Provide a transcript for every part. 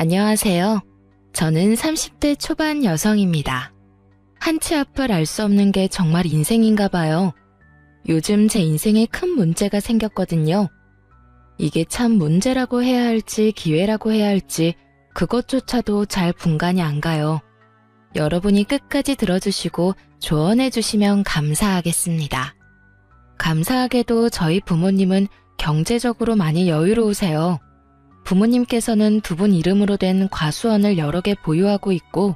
안녕하세요. 저는 30대 초반 여성입니다. 한치 앞을 알 수 없는 게 정말 인생인가 봐요. 요즘 제 인생에 큰 문제가 생겼거든요. 이게 참 문제라고 해야 할지 기회라고 해야 할지 그것조차도 잘 분간이 안 가요. 여러분이 끝까지 들어주시고 조언해 주시면 감사하겠습니다. 감사하게도 저희 부모님은 경제적으로 많이 여유로우세요. 부모님께서는 두 분 이름으로 된 과수원을 여러 개 보유하고 있고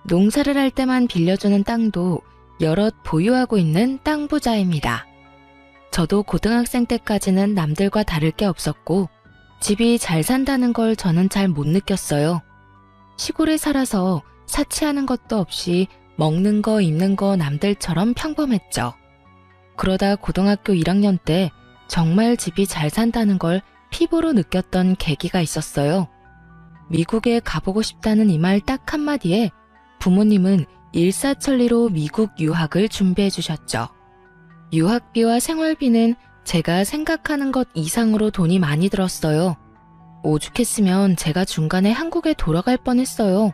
농사를 할 때만 빌려주는 땅도 여럿 보유하고 있는 땅 부자입니다. 저도 고등학생 때까지는 남들과 다를 게 없었고 집이 잘 산다는 걸 저는 잘 못 느꼈어요. 시골에 살아서 사치하는 것도 없이 먹는 거 입는 거 남들처럼 평범했죠. 그러다 고등학교 1학년 때 정말 집이 잘 산다는 걸 피부로 느꼈던 계기가 있었어요. 미국에 가보고 싶다는 이 말 딱 한마디에 부모님은 일사천리로 미국 유학을 준비해 주셨죠. 유학비와 생활비는 제가 생각하는 것 이상으로 돈이 많이 들었어요. 오죽했으면 제가 중간에 한국에 돌아갈 뻔했어요.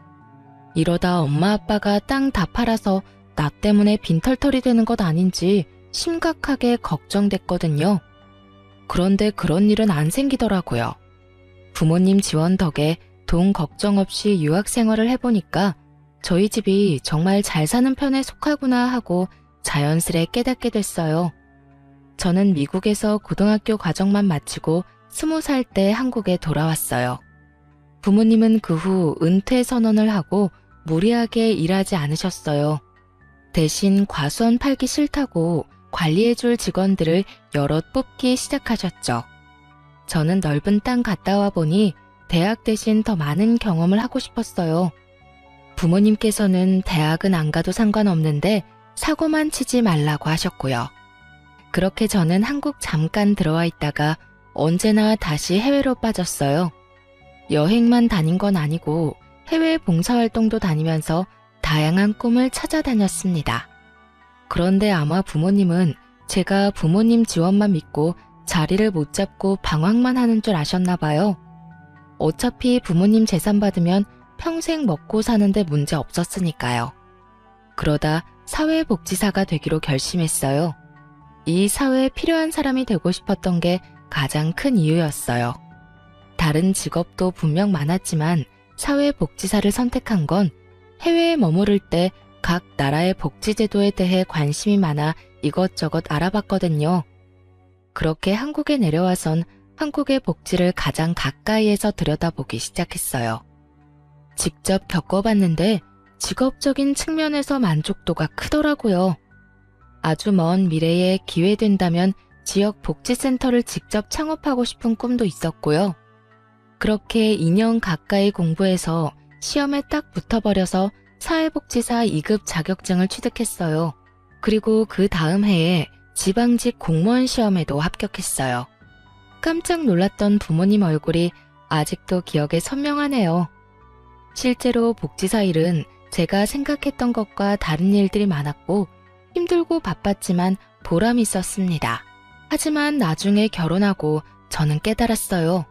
이러다 엄마 아빠가 땅 다 팔아서 나 때문에 빈털털이 되는 것 아닌지 심각하게 걱정됐거든요. 그런데 그런 일은 안 생기더라고요. 부모님 지원 덕에 돈 걱정 없이 유학 생활을 해보니까 저희 집이 정말 잘 사는 편에 속하구나 하고 자연스레 깨닫게 됐어요. 저는 미국에서 고등학교 과정만 마치고 20살 때 한국에 돌아왔어요. 부모님은 그 후 은퇴 선언을 하고 무리하게 일하지 않으셨어요. 대신 과수원 팔기 싫다고 관리해줄 직원들을 여럿 뽑기 시작하셨죠. 저는 넓은 땅 갔다 와 보니 대학 대신 더 많은 경험을 하고 싶었어요. 부모님께서는 대학은 안 가도 상관없는데 사고만 치지 말라고 하셨고요. 그렇게 저는 한국 잠깐 들어와 있다가 언제나 다시 해외로 빠졌어요. 여행만 다닌 건 아니고 해외 봉사활동도 다니면서 다양한 꿈을 찾아다녔습니다. 그런데 아마 부모님은 제가 부모님 지원만 믿고 자리를 못 잡고 방황만 하는 줄 아셨나 봐요. 어차피 부모님 재산 받으면 평생 먹고 사는데 문제 없었으니까요. 그러다 사회복지사가 되기로 결심했어요. 이 사회에 필요한 사람이 되고 싶었던 게 가장 큰 이유였어요. 다른 직업도 분명 많았지만 사회복지사를 선택한 건 해외에 머무를 때 각 나라의 복지제도에 대해 관심이 많아 이것저것 알아봤거든요. 그렇게 한국에 내려와선 한국의 복지를 가장 가까이에서 들여다보기 시작했어요. 직접 겪어봤는데 직업적인 측면에서 만족도가 크더라고요. 아주 먼 미래에 기회 된다면 지역 복지센터를 직접 창업하고 싶은 꿈도 있었고요. 그렇게 2년 가까이 공부해서 시험에 딱 붙어버려서 사회복지사 2급 자격증을 취득했어요. 그리고 그 다음 해에 지방직 공무원 시험에도 합격했어요. 깜짝 놀랐던 부모님 얼굴이 아직도 기억에 선명하네요. 실제로 복지사 일은 제가 생각했던 것과 다른 일들이 많았고 힘들고 바빴지만 보람이 있었습니다. 하지만 나중에 결혼하고 저는 깨달았어요.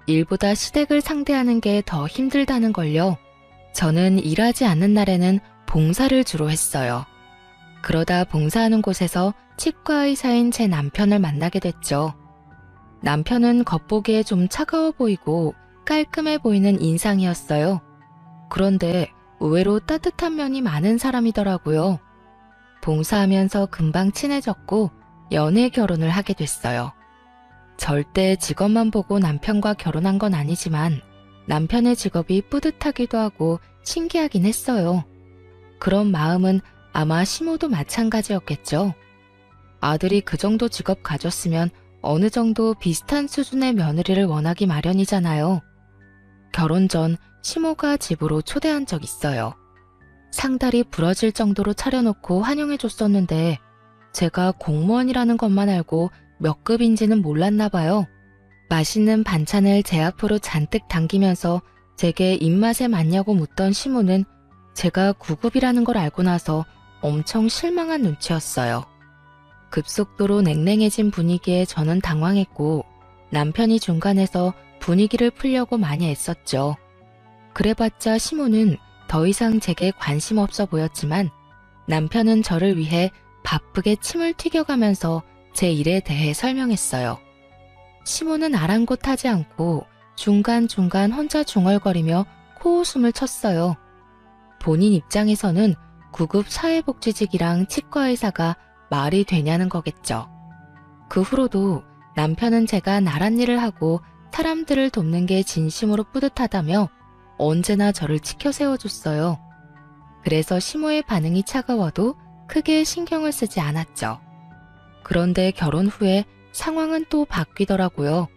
일보다 시댁을 상대하는 게 더 힘들다는 걸요. 저는 일하지 않는 날에는 봉사를 주로 했어요. 그러다 봉사하는 곳에서 치과 의사인 제 남편을 만나게 됐죠. 남편은 겉보기에 좀 차가워 보이고 깔끔해 보이는 인상이었어요. 그런데 의외로 따뜻한 면이 많은 사람이더라고요. 봉사하면서 금방 친해졌고 연애 결혼을 하게 됐어요. 절대 직업만 보고 남편과 결혼한 건 아니지만 남편의 직업이 뿌듯하기도 하고 신기하긴 했어요. 그런 마음은 아마 시모도 마찬가지였겠죠. 아들이 그 정도 직업 가졌으면 어느 정도 비슷한 수준의 며느리를 원하기 마련이잖아요. 결혼 전 시모가 집으로 초대한 적 있어요. 상다리 부러질 정도로 차려놓고 환영해줬었는데 제가 공무원이라는 것만 알고 몇 급인지는 몰랐나 봐요. 맛있는 반찬을 제 앞으로 잔뜩 당기면서 제게 입맛에 맞냐고 묻던 시모는 제가 9급이라는 걸 알고 나서 엄청 실망한 눈치였어요. 급속도로 냉랭해진 분위기에 저는 당황했고 남편이 중간에서 분위기를 풀려고 많이 애썼죠. 그래봤자 시모는 더 이상 제게 관심 없어 보였지만 남편은 저를 위해 바쁘게 침을 튀겨가면서 제 일에 대해 설명했어요. 시모는 아랑곳하지 않고 중간중간 혼자 중얼거리며 코웃음을 쳤어요. 본인 입장에서는 구급 사회복지직이랑 치과의사가 말이 되냐는 거겠죠. 그 후로도 남편은 제가 나란 일을 하고 사람들을 돕는 게 진심으로 뿌듯하다며 언제나 저를 치켜 세워줬어요. 그래서 시모의 반응이 차가워도 크게 신경을 쓰지 않았죠. 그런데 결혼 후에 상황은 또 바뀌더라고요.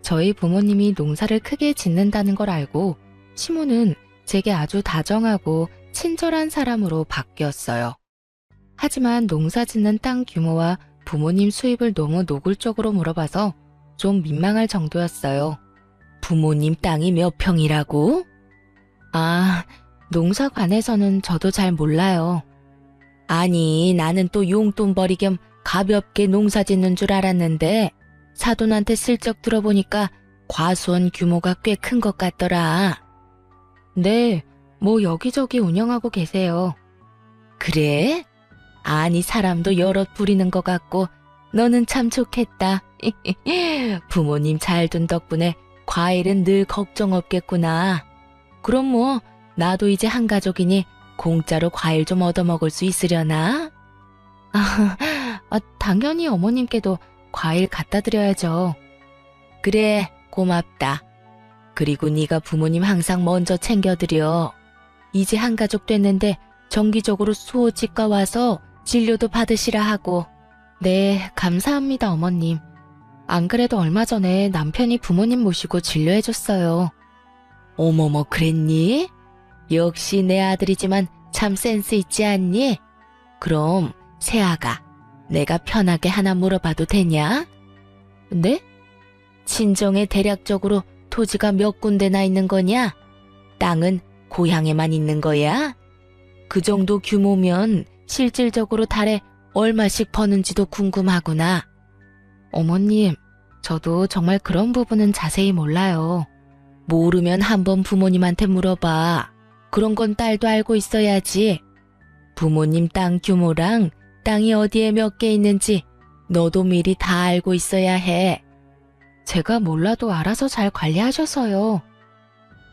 저희 부모님이 농사를 크게 짓는다는 걸 알고 시모는 제게 아주 다정하고 친절한 사람으로 바뀌었어요. 하지만 농사 짓는 땅 규모와 부모님 수입을 너무 노골적으로 물어봐서 좀 민망할 정도였어요. 부모님 땅이 몇 평이라고? 아, 농사관에서는 저도 잘 몰라요. 아니, 나는 또 용돈벌이 겸 가볍게 농사 짓는 줄 알았는데 사돈한테 슬쩍 들어보니까 과수원 규모가 꽤 큰 것 같더라. 네, 뭐 여기저기 운영하고 계세요. 그래? 아니, 사람도 여럿 부리는 것 같고 너는 참 좋겠다. 부모님 잘 둔 덕분에 과일은 늘 걱정 없겠구나. 그럼 뭐 나도 이제 한 가족이니 공짜로 과일 좀 얻어먹을 수 있으려나? 당연히 어머님께도 과일 갖다 드려야죠. 그래, 고맙다. 그리고 네가 부모님 항상 먼저 챙겨드려. 이제 한 가족 됐는데 정기적으로 수호치과 와서 진료도 받으시라 하고. 네, 감사합니다, 어머님. 안 그래도 얼마 전에 남편이 부모님 모시고 진료해줬어요. 어머머, 그랬니? 역시 내 아들이지만 참 센스 있지 않니? 그럼 새아가 내가 편하게 하나 물어봐도 되냐? 네? 친정에 대략적으로 토지가 몇 군데나 있는 거냐? 땅은 고향에만 있는 거야? 그 정도 규모면 실질적으로 달에 얼마씩 버는지도 궁금하구나. 어머님, 저도 정말 그런 부분은 자세히 몰라요. 모르면 한번 부모님한테 물어봐. 그런 건 딸도 알고 있어야지. 부모님 땅 규모랑 땅이 어디에 몇 개 있는지 너도 미리 다 알고 있어야 해. 제가 몰라도 알아서 잘 관리하셔서요.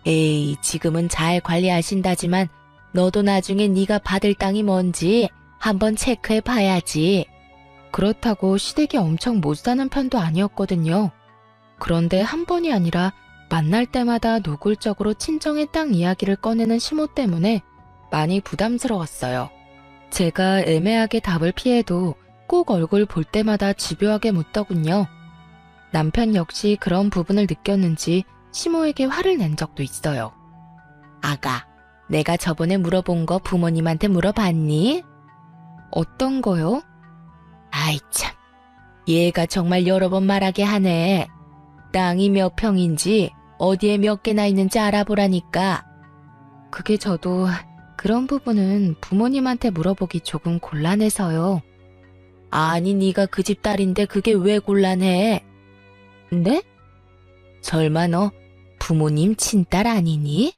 에이, 지금은 잘 관리하신다지만 너도 나중에 네가 받을 땅이 뭔지 한번 체크해 봐야지. 그렇다고 시댁이 엄청 못 사는 편도 아니었거든요. 그런데 한 번이 아니라 만날 때마다 노골적으로 친정의 땅 이야기를 꺼내는 시모 때문에 많이 부담스러웠어요. 제가 애매하게 답을 피해도 꼭 얼굴 볼 때마다 집요하게 묻더군요. 남편 역시 그런 부분을 느꼈는지 시모에게 화를 낸 적도 있어요. 아가, 내가 저번에 물어본 거 부모님한테 물어봤니? 어떤 거요? 아이 참, 얘가 정말 여러 번 말하게 하네. 땅이 몇 평인지 어디에 몇 개나 있는지 알아보라니까. 그게 저도 그런 부분은 부모님한테 물어보기 조금 곤란해서요. 아니, 네가 그 집 딸인데 그게 왜 곤란해? 네? 설마 너 부모님 친딸 아니니?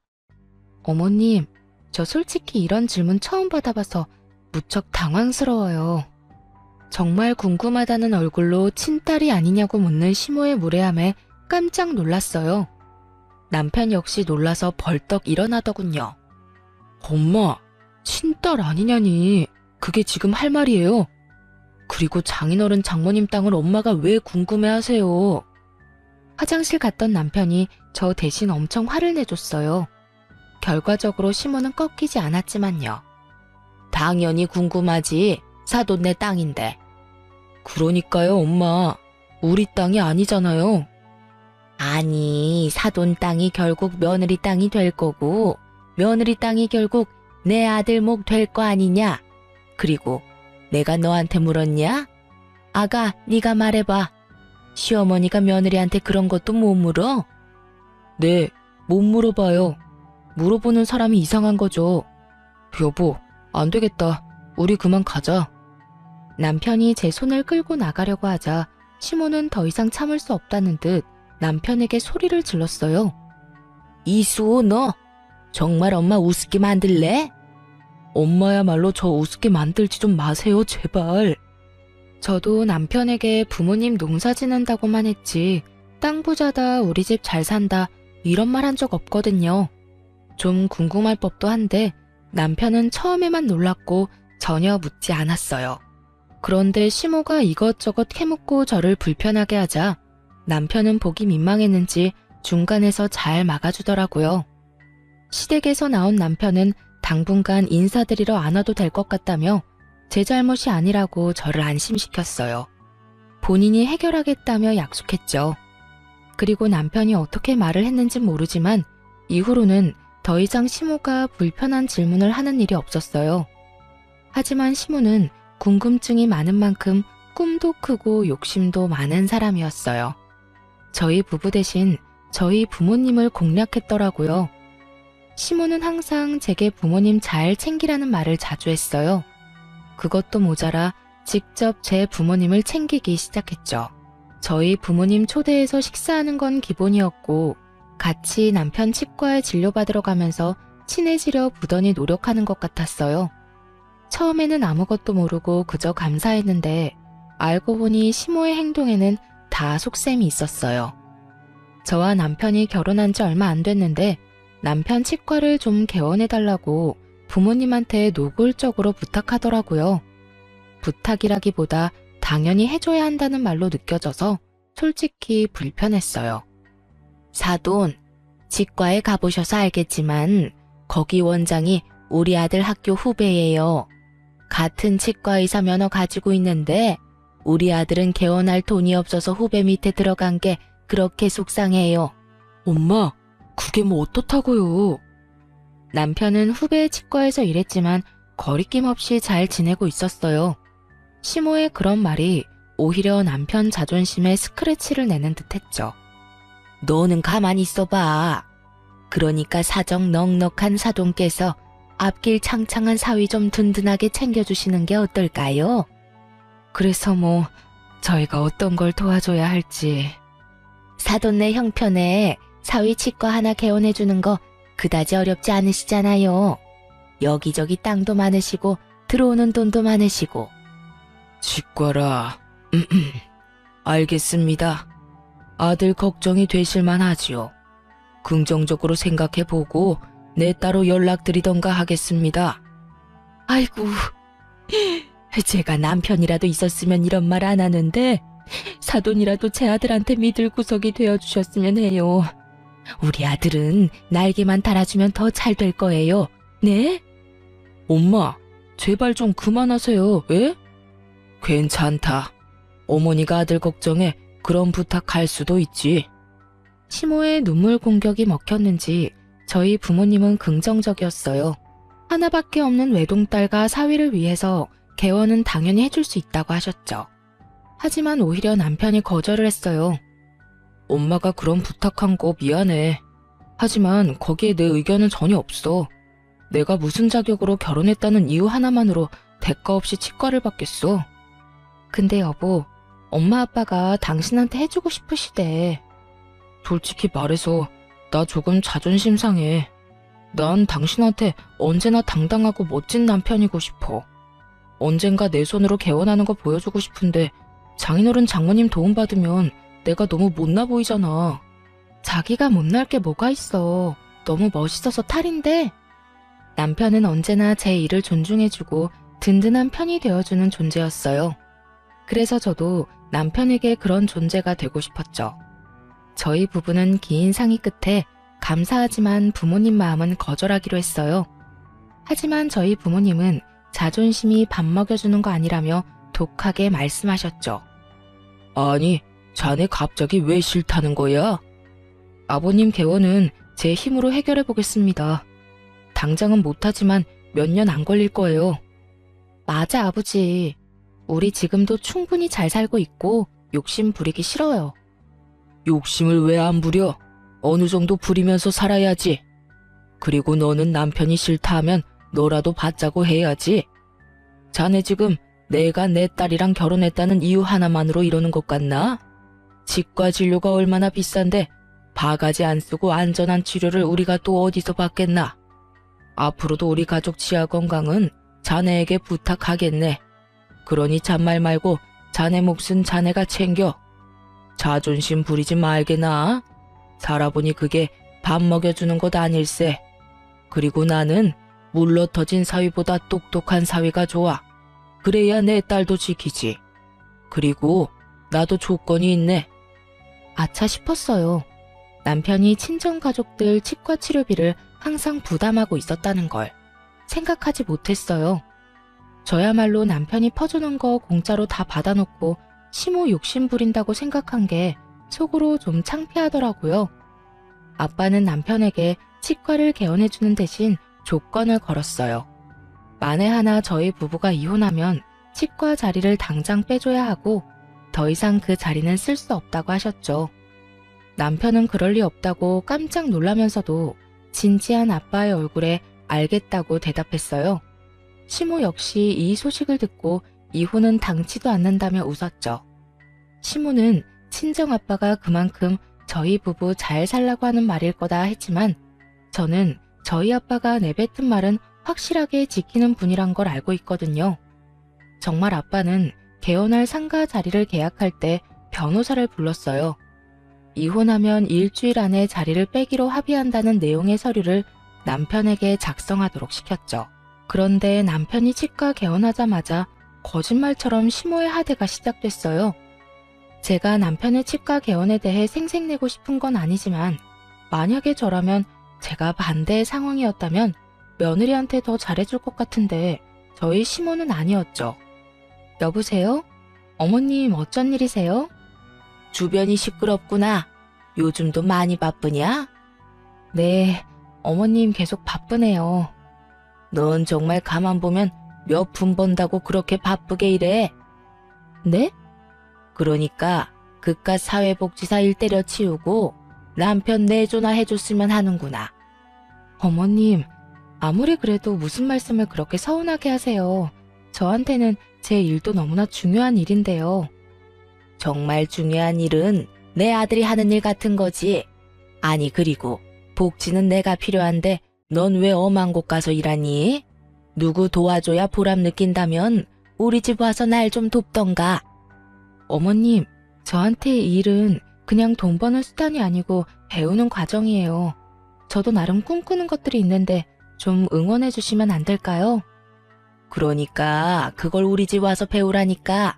어머님, 저 솔직히 이런 질문 처음 받아봐서 무척 당황스러워요. 정말 궁금하다는 얼굴로 친딸이 아니냐고 묻는 시모의 무례함에 깜짝 놀랐어요. 남편 역시 놀라서 벌떡 일어나더군요. 엄마, 친딸 아니냐니. 그게 지금 할 말이에요. 그리고 장인어른 장모님 땅을 엄마가 왜 궁금해하세요? 화장실 갔던 남편이 저 대신 엄청 화를 내줬어요. 결과적으로 시모는 꺾이지 않았지만요. 당연히 궁금하지. 사돈네 땅인데. 그러니까요, 엄마. 우리 땅이 아니잖아요. 아니, 사돈 땅이 결국 며느리 땅이 될 거고 며느리 땅이 결국 내 아들 목 될 거 아니냐? 그리고 내가 너한테 물었냐? 아가, 네가 말해봐. 시어머니가 며느리한테 그런 것도 못 물어? 네, 못 물어봐요. 물어보는 사람이 이상한 거죠. 여보, 안 되겠다. 우리 그만 가자. 남편이 제 손을 끌고 나가려고 하자 시모는 더 이상 참을 수 없다는 듯 남편에게 소리를 질렀어요. 이수호, 너 정말 엄마 우습게 만들래? 엄마야말로 저 우습게 만들지 좀 마세요, 제발. 저도 남편에게 부모님 농사 지는다고만 했지 땅 부자다, 우리 집 잘 산다 이런 말 한 적 없거든요. 좀 궁금할 법도 한데 남편은 처음에만 놀랐고 전혀 묻지 않았어요. 그런데 시모가 이것저것 캐묻고 저를 불편하게 하자 남편은 보기 민망했는지 중간에서 잘 막아주더라고요. 시댁에서 나온 남편은 당분간 인사드리러 안 와도 될 것 같다며 제 잘못이 아니라고 저를 안심시켰어요. 본인이 해결하겠다며 약속했죠. 그리고 남편이 어떻게 말을 했는지 모르지만 이후로는 더 이상 시모가 불편한 질문을 하는 일이 없었어요. 하지만 시모는 궁금증이 많은 만큼 꿈도 크고 욕심도 많은 사람이었어요. 저희 부부 대신 저희 부모님을 공략했더라고요. 시모는 항상 제게 부모님 잘 챙기라는 말을 자주 했어요. 그것도 모자라 직접 제 부모님을 챙기기 시작했죠. 저희 부모님 초대해서 식사하는 건 기본이었고 같이 남편 치과에 진료받으러 가면서 친해지려 부단히 노력하는 것 같았어요. 처음에는 아무것도 모르고 그저 감사했는데 알고 보니 시모의 행동에는 다 속셈이 있었어요. 저와 남편이 결혼한 지 얼마 안 됐는데 남편 치과를 좀 개원해달라고 부모님한테 노골적으로 부탁하더라고요. 부탁이라기보다 당연히 해줘야 한다는 말로 느껴져서 솔직히 불편했어요. 사돈, 치과에 가보셔서 알겠지만 거기 원장이 우리 아들 학교 후배예요. 같은 치과 의사 면허 가지고 있는데 우리 아들은 개원할 돈이 없어서 후배 밑에 들어간 게 그렇게 속상해요. 엄마, 그게 뭐 어떻다고요? 남편은 후배 치과에서 일했지만 거리낌 없이 잘 지내고 있었어요. 시모의 그런 말이 오히려 남편 자존심에 스크래치를 내는 듯 했죠. 너는 가만히 있어봐. 그러니까 사정 넉넉한 사돈께서 앞길 창창한 사위 좀 든든하게 챙겨주시는 게 어떨까요? 그래서 뭐 저희가 어떤 걸 도와줘야 할지. 사돈네 형편에 사위 치과 하나 개원해주는 거 그다지 어렵지 않으시잖아요. 여기저기 땅도 많으시고 들어오는 돈도 많으시고. 치과라. 알겠습니다. 아들 걱정이 되실만 하지요. 긍정적으로 생각해보고 내 따로 연락드리던가 하겠습니다. 아이고, 제가 남편이라도 있었으면 이런 말 안 하는데 사돈이라도 제 아들한테 믿을 구석이 되어주셨으면 해요. 우리 아들은 날개만 달아주면 더 잘 될 거예요. 네? 엄마, 제발 좀 그만하세요. 예? 괜찮다. 어머니가 아들 걱정에 그런 부탁할 수도 있지. 시모의 눈물 공격이 먹혔는지 저희 부모님은 긍정적이었어요. 하나밖에 없는 외동딸과 사위를 위해서 개원은 당연히 해줄 수 있다고 하셨죠. 하지만 오히려 남편이 거절을 했어요. 엄마가 그런 부탁한 거 미안해. 하지만 거기에 내 의견은 전혀 없어. 내가 무슨 자격으로 결혼했다는 이유 하나만으로 대가 없이 치과를 받겠어. 근데 여보, 엄마 아빠가 당신한테 해주고 싶으시대. 솔직히 말해서 나 조금 자존심 상해. 난 당신한테 언제나 당당하고 멋진 남편이고 싶어. 언젠가 내 손으로 개원하는 거 보여주고 싶은데 장인어른 장모님 도움받으면 내가 너무 못나 보이잖아. 자기가 못날 게 뭐가 있어. 너무 멋있어서 탈인데. 남편은 언제나 제 일을 존중해주고 든든한 편이 되어주는 존재였어요. 그래서 저도 남편에게 그런 존재가 되고 싶었죠. 저희 부부는 긴 상의 끝에 감사하지만 부모님 마음은 거절하기로 했어요. 하지만 저희 부모님은 자존심이 밥 먹여주는 거 아니라며 독하게 말씀하셨죠. 아니, 자네 갑자기 왜 싫다는 거야? 아버님 개원은 제 힘으로 해결해 보겠습니다. 당장은 못하지만 몇 년 안 걸릴 거예요. 맞아, 아버지. 우리 지금도 충분히 잘 살고 있고 욕심 부리기 싫어요. 욕심을 왜 안 부려? 어느 정도 부리면서 살아야지. 그리고 너는 남편이 싫다 하면 너라도 받자고 해야지. 자네 지금 내가 내 딸이랑 결혼했다는 이유 하나만으로 이러는 것 같나? 치과 진료가 얼마나 비싼데 바가지 안 쓰고 안전한 치료를 우리가 또 어디서 받겠나? 앞으로도 우리 가족 치아 건강은 자네에게 부탁하겠네. 그러니 잔말 말고 자네 몫은 자네가 챙겨. 자존심 부리지 말게나. 살아보니 그게 밥 먹여주는 것 아닐세. 그리고 나는 물러터진 사위보다 똑똑한 사위가 좋아. 그래야 내 딸도 지키지. 그리고 나도 조건이 있네. 아차 싶었어요. 남편이 친정가족들 치과 치료비를 항상 부담하고 있었다는 걸 생각하지 못했어요. 저야말로 남편이 퍼주는 거 공짜로 다 받아놓고 시모 욕심 부린다고 생각한 게 속으로 좀 창피하더라고요. 아빠는 남편에게 치과를 개원해주는 대신 조건을 걸었어요. 만에 하나 저희 부부가 이혼하면 치과 자리를 당장 빼줘야 하고 더 이상 그 자리는 쓸 수 없다고 하셨죠. 남편은 그럴 리 없다고 깜짝 놀라면서도 진지한 아빠의 얼굴에 알겠다고 대답했어요. 시모 역시 이 소식을 듣고 이혼은 당치도 않는다며 웃었죠. 시모는 친정아빠가 그만큼 저희 부부 잘 살라고 하는 말일 거다 했지만 저는 저희 아빠가 내뱉은 말은 확실하게 지키는 분이란 걸 알고 있거든요. 정말 아빠는 개원할 상가 자리를 계약할 때 변호사를 불렀어요. 이혼하면 일주일 안에 자리를 빼기로 합의한다는 내용의 서류를 남편에게 작성하도록 시켰죠. 그런데 남편이 치과 개원하자마자 거짓말처럼 시모의 하대가 시작됐어요. 제가 남편의 치과 개원에 대해 생색내고 싶은 건 아니지만 만약에 저라면 제가 반대의 상황이었다면 며느리한테 더 잘해줄 것 같은데 저희 시모는 아니었죠. 여보세요? 어머님 어쩐 일이세요? 주변이 시끄럽구나. 요즘도 많이 바쁘냐? 네, 어머님 계속 바쁘네요. 넌 정말 가만 보면 몇 푼 번다고 그렇게 바쁘게 일해? 네? 그러니까 그깟 사회복지사 일 때려치우고 남편 내조나 해줬으면 하는구나. 어머님, 아무리 그래도 무슨 말씀을 그렇게 서운하게 하세요. 저한테는 제 일도 너무나 중요한 일인데요. 정말 중요한 일은 내 아들이 하는 일 같은 거지. 아니 그리고 복지는 내가 필요한데 넌 왜 엄한 곳 가서 일하니? 누구 도와줘야 보람 느낀다면 우리 집 와서 날 좀 돕던가. 어머님, 저한테 이 일은 그냥 돈 버는 수단이 아니고 배우는 과정이에요. 저도 나름 꿈꾸는 것들이 있는데 좀 응원해 주시면 안 될까요? 그러니까 그걸 우리 집 와서 배우라니까.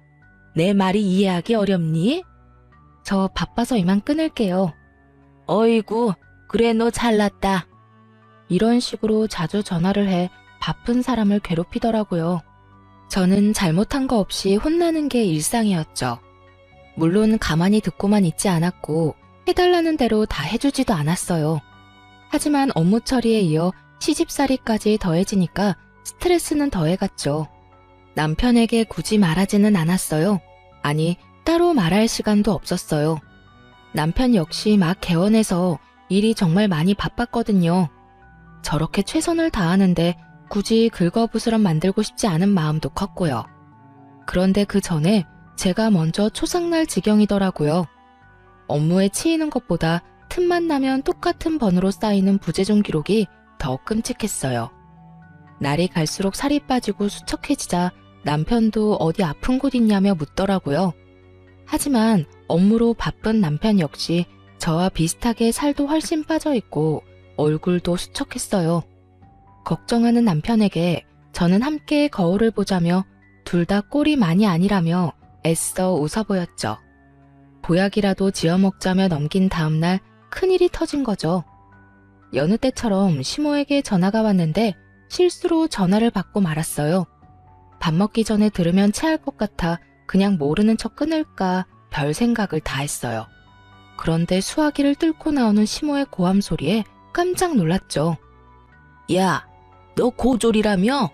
내 말이 이해하기 어렵니? 저 바빠서 이만 끊을게요. 어이구, 그래 너 잘났다. 이런 식으로 자주 전화를 해 바쁜 사람을 괴롭히더라고요. 저는 잘못한 거 없이 혼나는 게 일상이었죠. 물론 가만히 듣고만 있지 않았고 해달라는 대로 다 해주지도 않았어요. 하지만 업무 처리에 이어 시집살이까지 더해지니까 스트레스는 더해갔죠. 남편에게 굳이 말하지는 않았어요. 아니, 따로 말할 시간도 없었어요. 남편 역시 막 개원해서 일이 정말 많이 바빴거든요. 저렇게 최선을 다하는데 굳이 긁어부스럼 만들고 싶지 않은 마음도 컸고요. 그런데 그 전에 제가 먼저 초상날 지경이더라고요. 업무에 치이는 것보다 틈만 나면 똑같은 번호로 쌓이는 부재중 기록이 더 끔찍했어요. 날이 갈수록 살이 빠지고 수척해지자 남편도 어디 아픈 곳 있냐며 묻더라고요. 하지만 업무로 바쁜 남편 역시 저와 비슷하게 살도 훨씬 빠져 있고 얼굴도 수척했어요. 걱정하는 남편에게 저는 함께 거울을 보자며 둘 다 꼴이 많이 아니라며 애써 웃어 보였죠. 보약이라도 지어 먹자며 넘긴 다음날 큰일이 터진 거죠. 여느 때처럼 시모에게 전화가 왔는데 실수로 전화를 받고 말았어요. 밥 먹기 전에 들으면 체할 것 같아 그냥 모르는 척 끊을까 별 생각을 다 했어요. 그런데 수화기를 뚫고 나오는 시모의 고함 소리에 깜짝 놀랐죠. 야, 너 고졸이라며?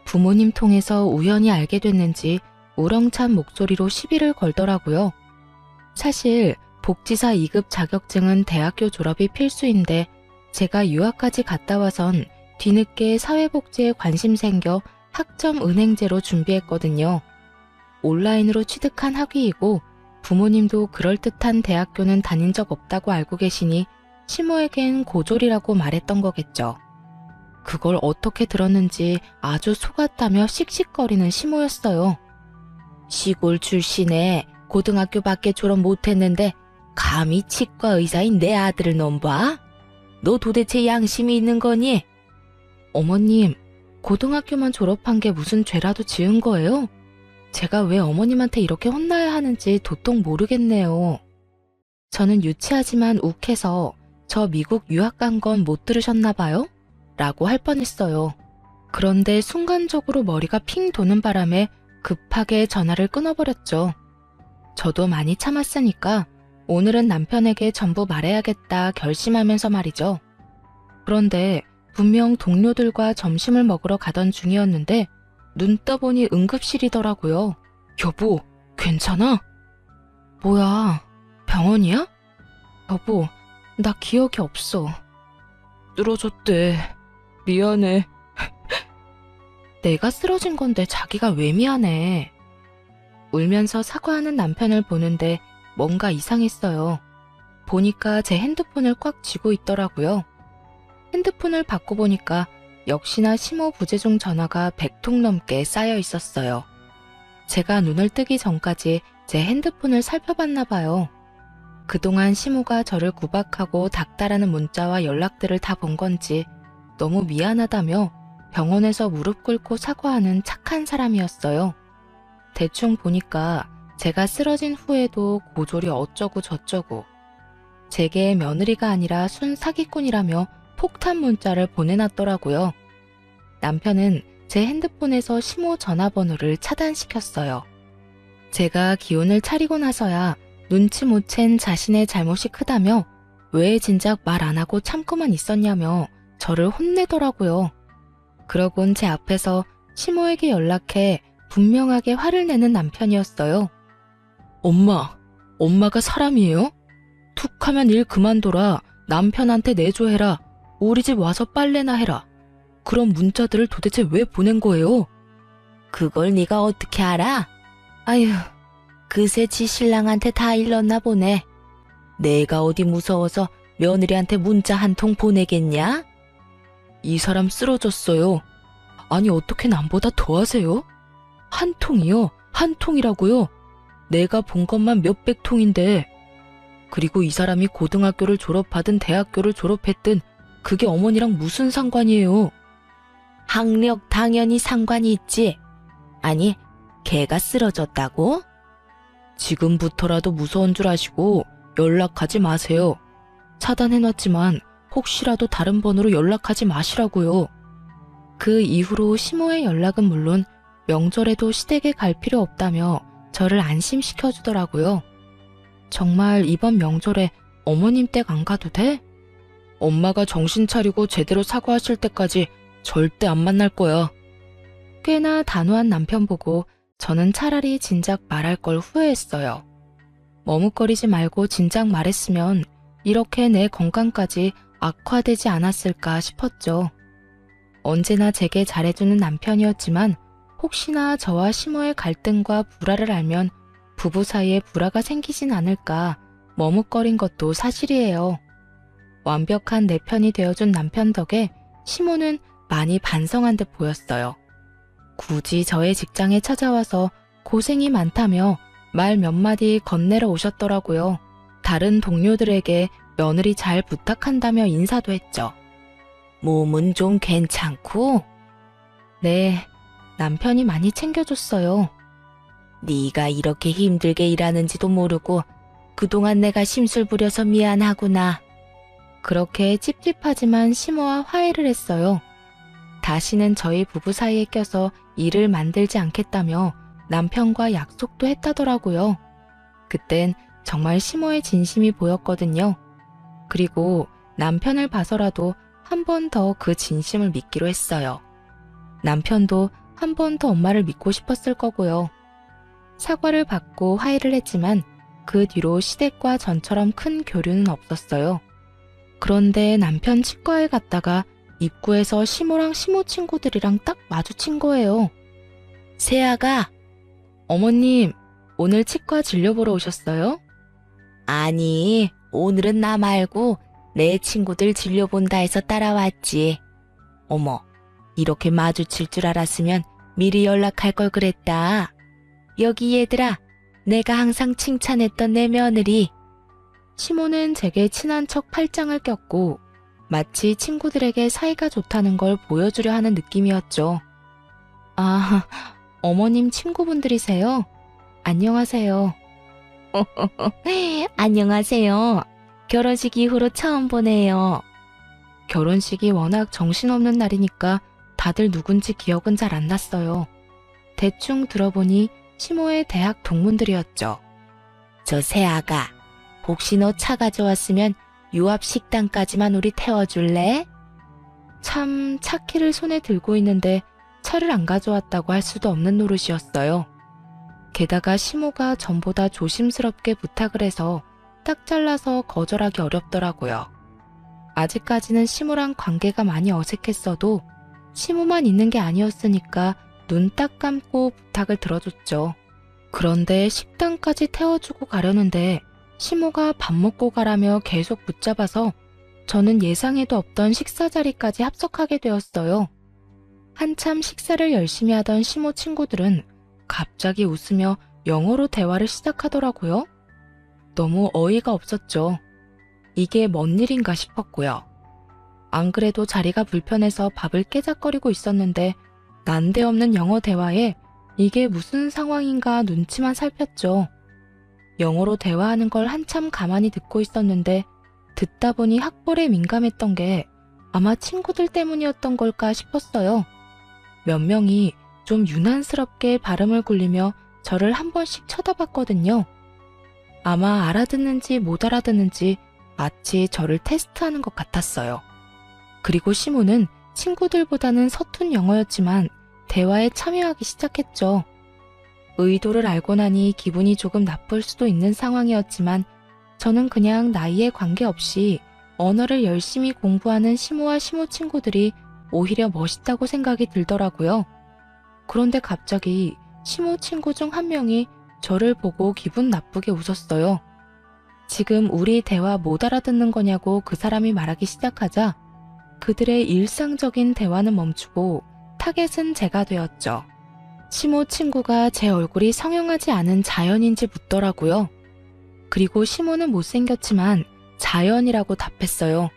부모님 통해서 우연히 알게 됐는지 우렁찬 목소리로 시비를 걸더라고요. 사실 복지사 2급 자격증은 대학교 졸업이 필수인데 제가 유학까지 갔다 와선 뒤늦게 사회복지에 관심 생겨 학점 은행제로 준비했거든요. 온라인으로 취득한 학위이고 부모님도 그럴듯한 대학교는 다닌 적 없다고 알고 계시니 시모에겐 고졸이라고 말했던 거겠죠. 그걸 어떻게 들었는지 아주 속았다며 씩씩거리는 시모였어요. 시골 출신에 고등학교밖에 졸업 못했는데 감히 치과 의사인 내 아들을 넘봐? 너 도대체 양심이 있는 거니? 어머님, 고등학교만 졸업한 게 무슨 죄라도 지은 거예요? 제가 왜 어머님한테 이렇게 혼나야 하는지 도통 모르겠네요. 저는 유치하지만 욱해서 저 미국 유학 간 건 못 들으셨나 봐요? 라고 할 뻔했어요. 그런데 순간적으로 머리가 핑 도는 바람에 급하게 전화를 끊어버렸죠. 저도 많이 참았으니까 오늘은 남편에게 전부 말해야겠다 결심하면서 말이죠. 그런데 분명 동료들과 점심을 먹으러 가던 중이었는데 눈 떠보니 응급실이더라고요. 여보, 괜찮아? 뭐야, 병원이야? 여보, 나 기억이 없어. 쓰러졌대. 미안해. 내가 쓰러진 건데 자기가 왜 미안해. 울면서 사과하는 남편을 보는데 뭔가 이상했어요. 보니까 제 핸드폰을 꽉 쥐고 있더라고요. 핸드폰을 받고 보니까 역시나 시모 부재중 전화가 100통 넘게 쌓여 있었어요. 제가 눈을 뜨기 전까지 제 핸드폰을 살펴봤나 봐요. 그동안 시모가 저를 구박하고 닥달하는 문자와 연락들을 다 본 건지 너무 미안하다며 병원에서 무릎 꿇고 사과하는 착한 사람이었어요. 대충 보니까 제가 쓰러진 후에도 고졸이 어쩌고 저쩌고 제게 며느리가 아니라 순 사기꾼이라며 폭탄 문자를 보내놨더라고요. 남편은 제 핸드폰에서 시모 전화번호를 차단시켰어요. 제가 기운을 차리고 나서야 눈치 못 챈 자신의 잘못이 크다며 왜 진작 말 안 하고 참고만 있었냐며 저를 혼내더라고요. 그러곤 제 앞에서 시모에게 연락해 분명하게 화를 내는 남편이었어요. 엄마가 사람이에요? 툭 하면 일 그만둬라. 남편한테 내조해라. 우리 집 와서 빨래나 해라. 그런 문자들을 도대체 왜 보낸 거예요? 그걸 네가 어떻게 알아? 아휴, 그새 지 신랑한테 다 일렀나 보네. 내가 어디 무서워서 며느리한테 문자 한 통 보내겠냐? 이 사람 쓰러졌어요. 아니 어떻게 남보다 더 하세요? 한 통이요? 한 통이라고요? 내가 본 것만 몇백 통인데. 그리고 이 사람이 고등학교를 졸업하든 대학교를 졸업했든 그게 어머니랑 무슨 상관이에요? 학력 당연히 상관이 있지. 아니, 걔가 쓰러졌다고? 지금부터라도 무서운 줄 아시고 연락하지 마세요. 차단해놨지만 혹시라도 다른 번호로 연락하지 마시라고요. 그 이후로 시모의 연락은 물론 명절에도 시댁에 갈 필요 없다며 저를 안심시켜주더라고요. 정말 이번 명절에 어머님 댁 안 가도 돼? 엄마가 정신 차리고 제대로 사과하실 때까지 절대 안 만날 거야. 꽤나 단호한 남편 보고 저는 차라리 진작 말할 걸 후회했어요. 머뭇거리지 말고 진작 말했으면 이렇게 내 건강까지 악화되지 않았을까 싶었죠. 언제나 제게 잘해주는 남편이었지만 혹시나 저와 시모의 갈등과 불화를 알면 부부 사이에 불화가 생기진 않을까 머뭇거린 것도 사실이에요. 완벽한 내 편이 되어준 남편 덕에 시모는 많이 반성한 듯 보였어요. 굳이 저의 직장에 찾아와서 고생이 많다며 말 몇 마디 건네러 오셨더라고요. 다른 동료들에게 며느리 잘 부탁한다며 인사도 했죠. 몸은 좀 괜찮고? 네, 남편이 많이 챙겨줬어요. 네가 이렇게 힘들게 일하는지도 모르고 그동안 내가 심술 부려서 미안하구나. 그렇게 찝찝하지만 시모와 화해를 했어요. 다시는 저희 부부 사이에 껴서 일을 만들지 않겠다며 남편과 약속도 했다더라고요. 그땐 정말 시모의 진심이 보였거든요. 그리고 남편을 봐서라도 한 번 더 그 진심을 믿기로 했어요. 남편도 한 번 더 엄마를 믿고 싶었을 거고요. 사과를 받고 화해를 했지만 그 뒤로 시댁과 전처럼 큰 교류는 없었어요. 그런데 남편 치과에 갔다가 입구에서 시모랑 시모 친구들이랑 딱 마주친 거예요. 세아가, 어머님, 오늘 치과 진료 보러 오셨어요? 아니, 오늘은 나 말고 내 친구들 진료 본다 해서 따라왔지. 어머, 이렇게 마주칠 줄 알았으면 미리 연락할 걸 그랬다. 여기 얘들아, 내가 항상 칭찬했던 내 며느리. 시모는 제게 친한 척 팔짱을 꼈고 마치 친구들에게 사이가 좋다는 걸 보여주려 하는 느낌이었죠. 아, 어머님 친구분들이세요? 안녕하세요. 안녕하세요. 결혼식 이후로 처음 보네요. 결혼식이 워낙 정신없는 날이니까 다들 누군지 기억은 잘 안 났어요. 대충 들어보니 시모의 대학 동문들이었죠. 저 새아가, 혹시 너 차 가져왔으면 유압 식당까지만 우리 태워줄래? 참 차키를 손에 들고 있는데 차를 안 가져왔다고 할 수도 없는 노릇이었어요. 게다가 시모가 전보다 조심스럽게 부탁을 해서 딱 잘라서 거절하기 어렵더라고요. 아직까지는 시모랑 관계가 많이 어색했어도 시모만 있는 게 아니었으니까 눈 딱 감고 부탁을 들어줬죠. 그런데 식당까지 태워주고 가려는데 시모가 밥 먹고 가라며 계속 붙잡아서 저는 예상에도 없던 식사 자리까지 합석하게 되었어요. 한참 식사를 열심히 하던 시모 친구들은 갑자기 웃으며 영어로 대화를 시작하더라고요. 너무 어이가 없었죠. 이게 뭔 일인가 싶었고요. 안 그래도 자리가 불편해서 밥을 깨작거리고 있었는데 난데없는 영어 대화에 이게 무슨 상황인가 눈치만 살폈죠. 영어로 대화하는 걸 한참 가만히 듣고 있었는데 듣다 보니 학벌에 민감했던 게 아마 친구들 때문이었던 걸까 싶었어요. 몇 명이 좀 유난스럽게 발음을 굴리며 저를 한 번씩 쳐다봤거든요. 아마 알아듣는지 못 알아듣는지 마치 저를 테스트하는 것 같았어요. 그리고 시모는 친구들보다는 서툰 영어였지만 대화에 참여하기 시작했죠. 의도를 알고 나니 기분이 조금 나쁠 수도 있는 상황이었지만 저는 그냥 나이에 관계없이 언어를 열심히 공부하는 시모와 시모 친구들이 오히려 멋있다고 생각이 들더라고요. 그런데 갑자기 시모 친구 중 한 명이 저를 보고 기분 나쁘게 웃었어요. 지금 우리 대화 못 알아듣는 거냐고 그 사람이 말하기 시작하자 그들의 일상적인 대화는 멈추고 타겟은 제가 되었죠. 시모 친구가 제 얼굴이 성형하지 않은 자연인지 묻더라고요. 그리고 시모는 못생겼지만 자연이라고 답했어요.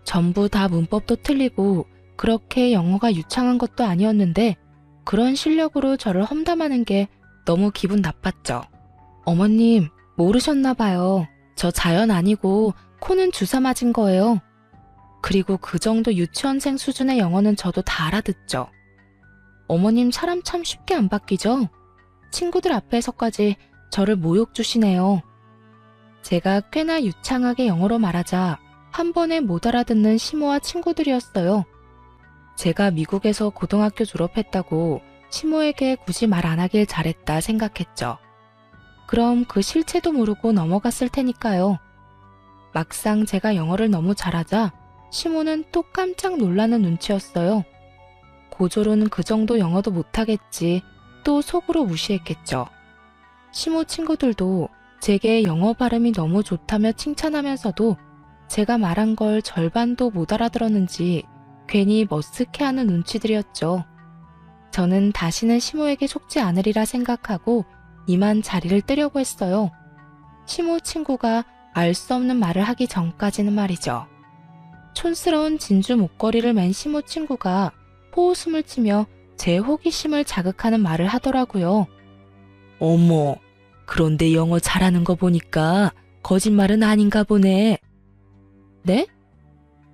전부 다 문법도 틀리고 그렇게 영어가 유창한 것도 아니었는데 그런 실력으로 저를 험담하는 게 너무 기분 나빴죠. 어머님, 모르셨나 봐요. 저 자연 아니고 코는 주사 맞은 거예요. 그리고 그 정도 유치원생 수준의 영어는 저도 다 알아듣죠. 어머님 사람 참 쉽게 안 바뀌죠? 친구들 앞에서까지 저를 모욕 주시네요. 제가 꽤나 유창하게 영어로 말하자 한 번에 못 알아듣는 시모와 친구들이었어요. 제가 미국에서 고등학교 졸업했다고 시모에게 굳이 말 안 하길 잘했다 생각했죠. 그럼 그 실체도 모르고 넘어갔을 테니까요. 막상 제가 영어를 너무 잘하자 시모는 또 깜짝 놀라는 눈치였어요. 고졸은 그 정도 영어도 못하겠지 또 속으로 무시했겠죠. 시모 친구들도 제게 영어 발음이 너무 좋다며 칭찬하면서도 제가 말한 걸 절반도 못 알아들었는지 괜히 머쓱해하는 눈치들이었죠. 저는 다시는 시모에게 속지 않으리라 생각하고 이만 자리를 뜨려고 했어요. 시모 친구가 알 수 없는 말을 하기 전까지는 말이죠. 촌스러운 진주 목걸이를 맨 시모 친구가 호웃음을 치며 제 호기심을 자극하는 말을 하더라고요. 어머, 그런데 영어 잘하는 거 보니까 거짓말은 아닌가 보네. 네?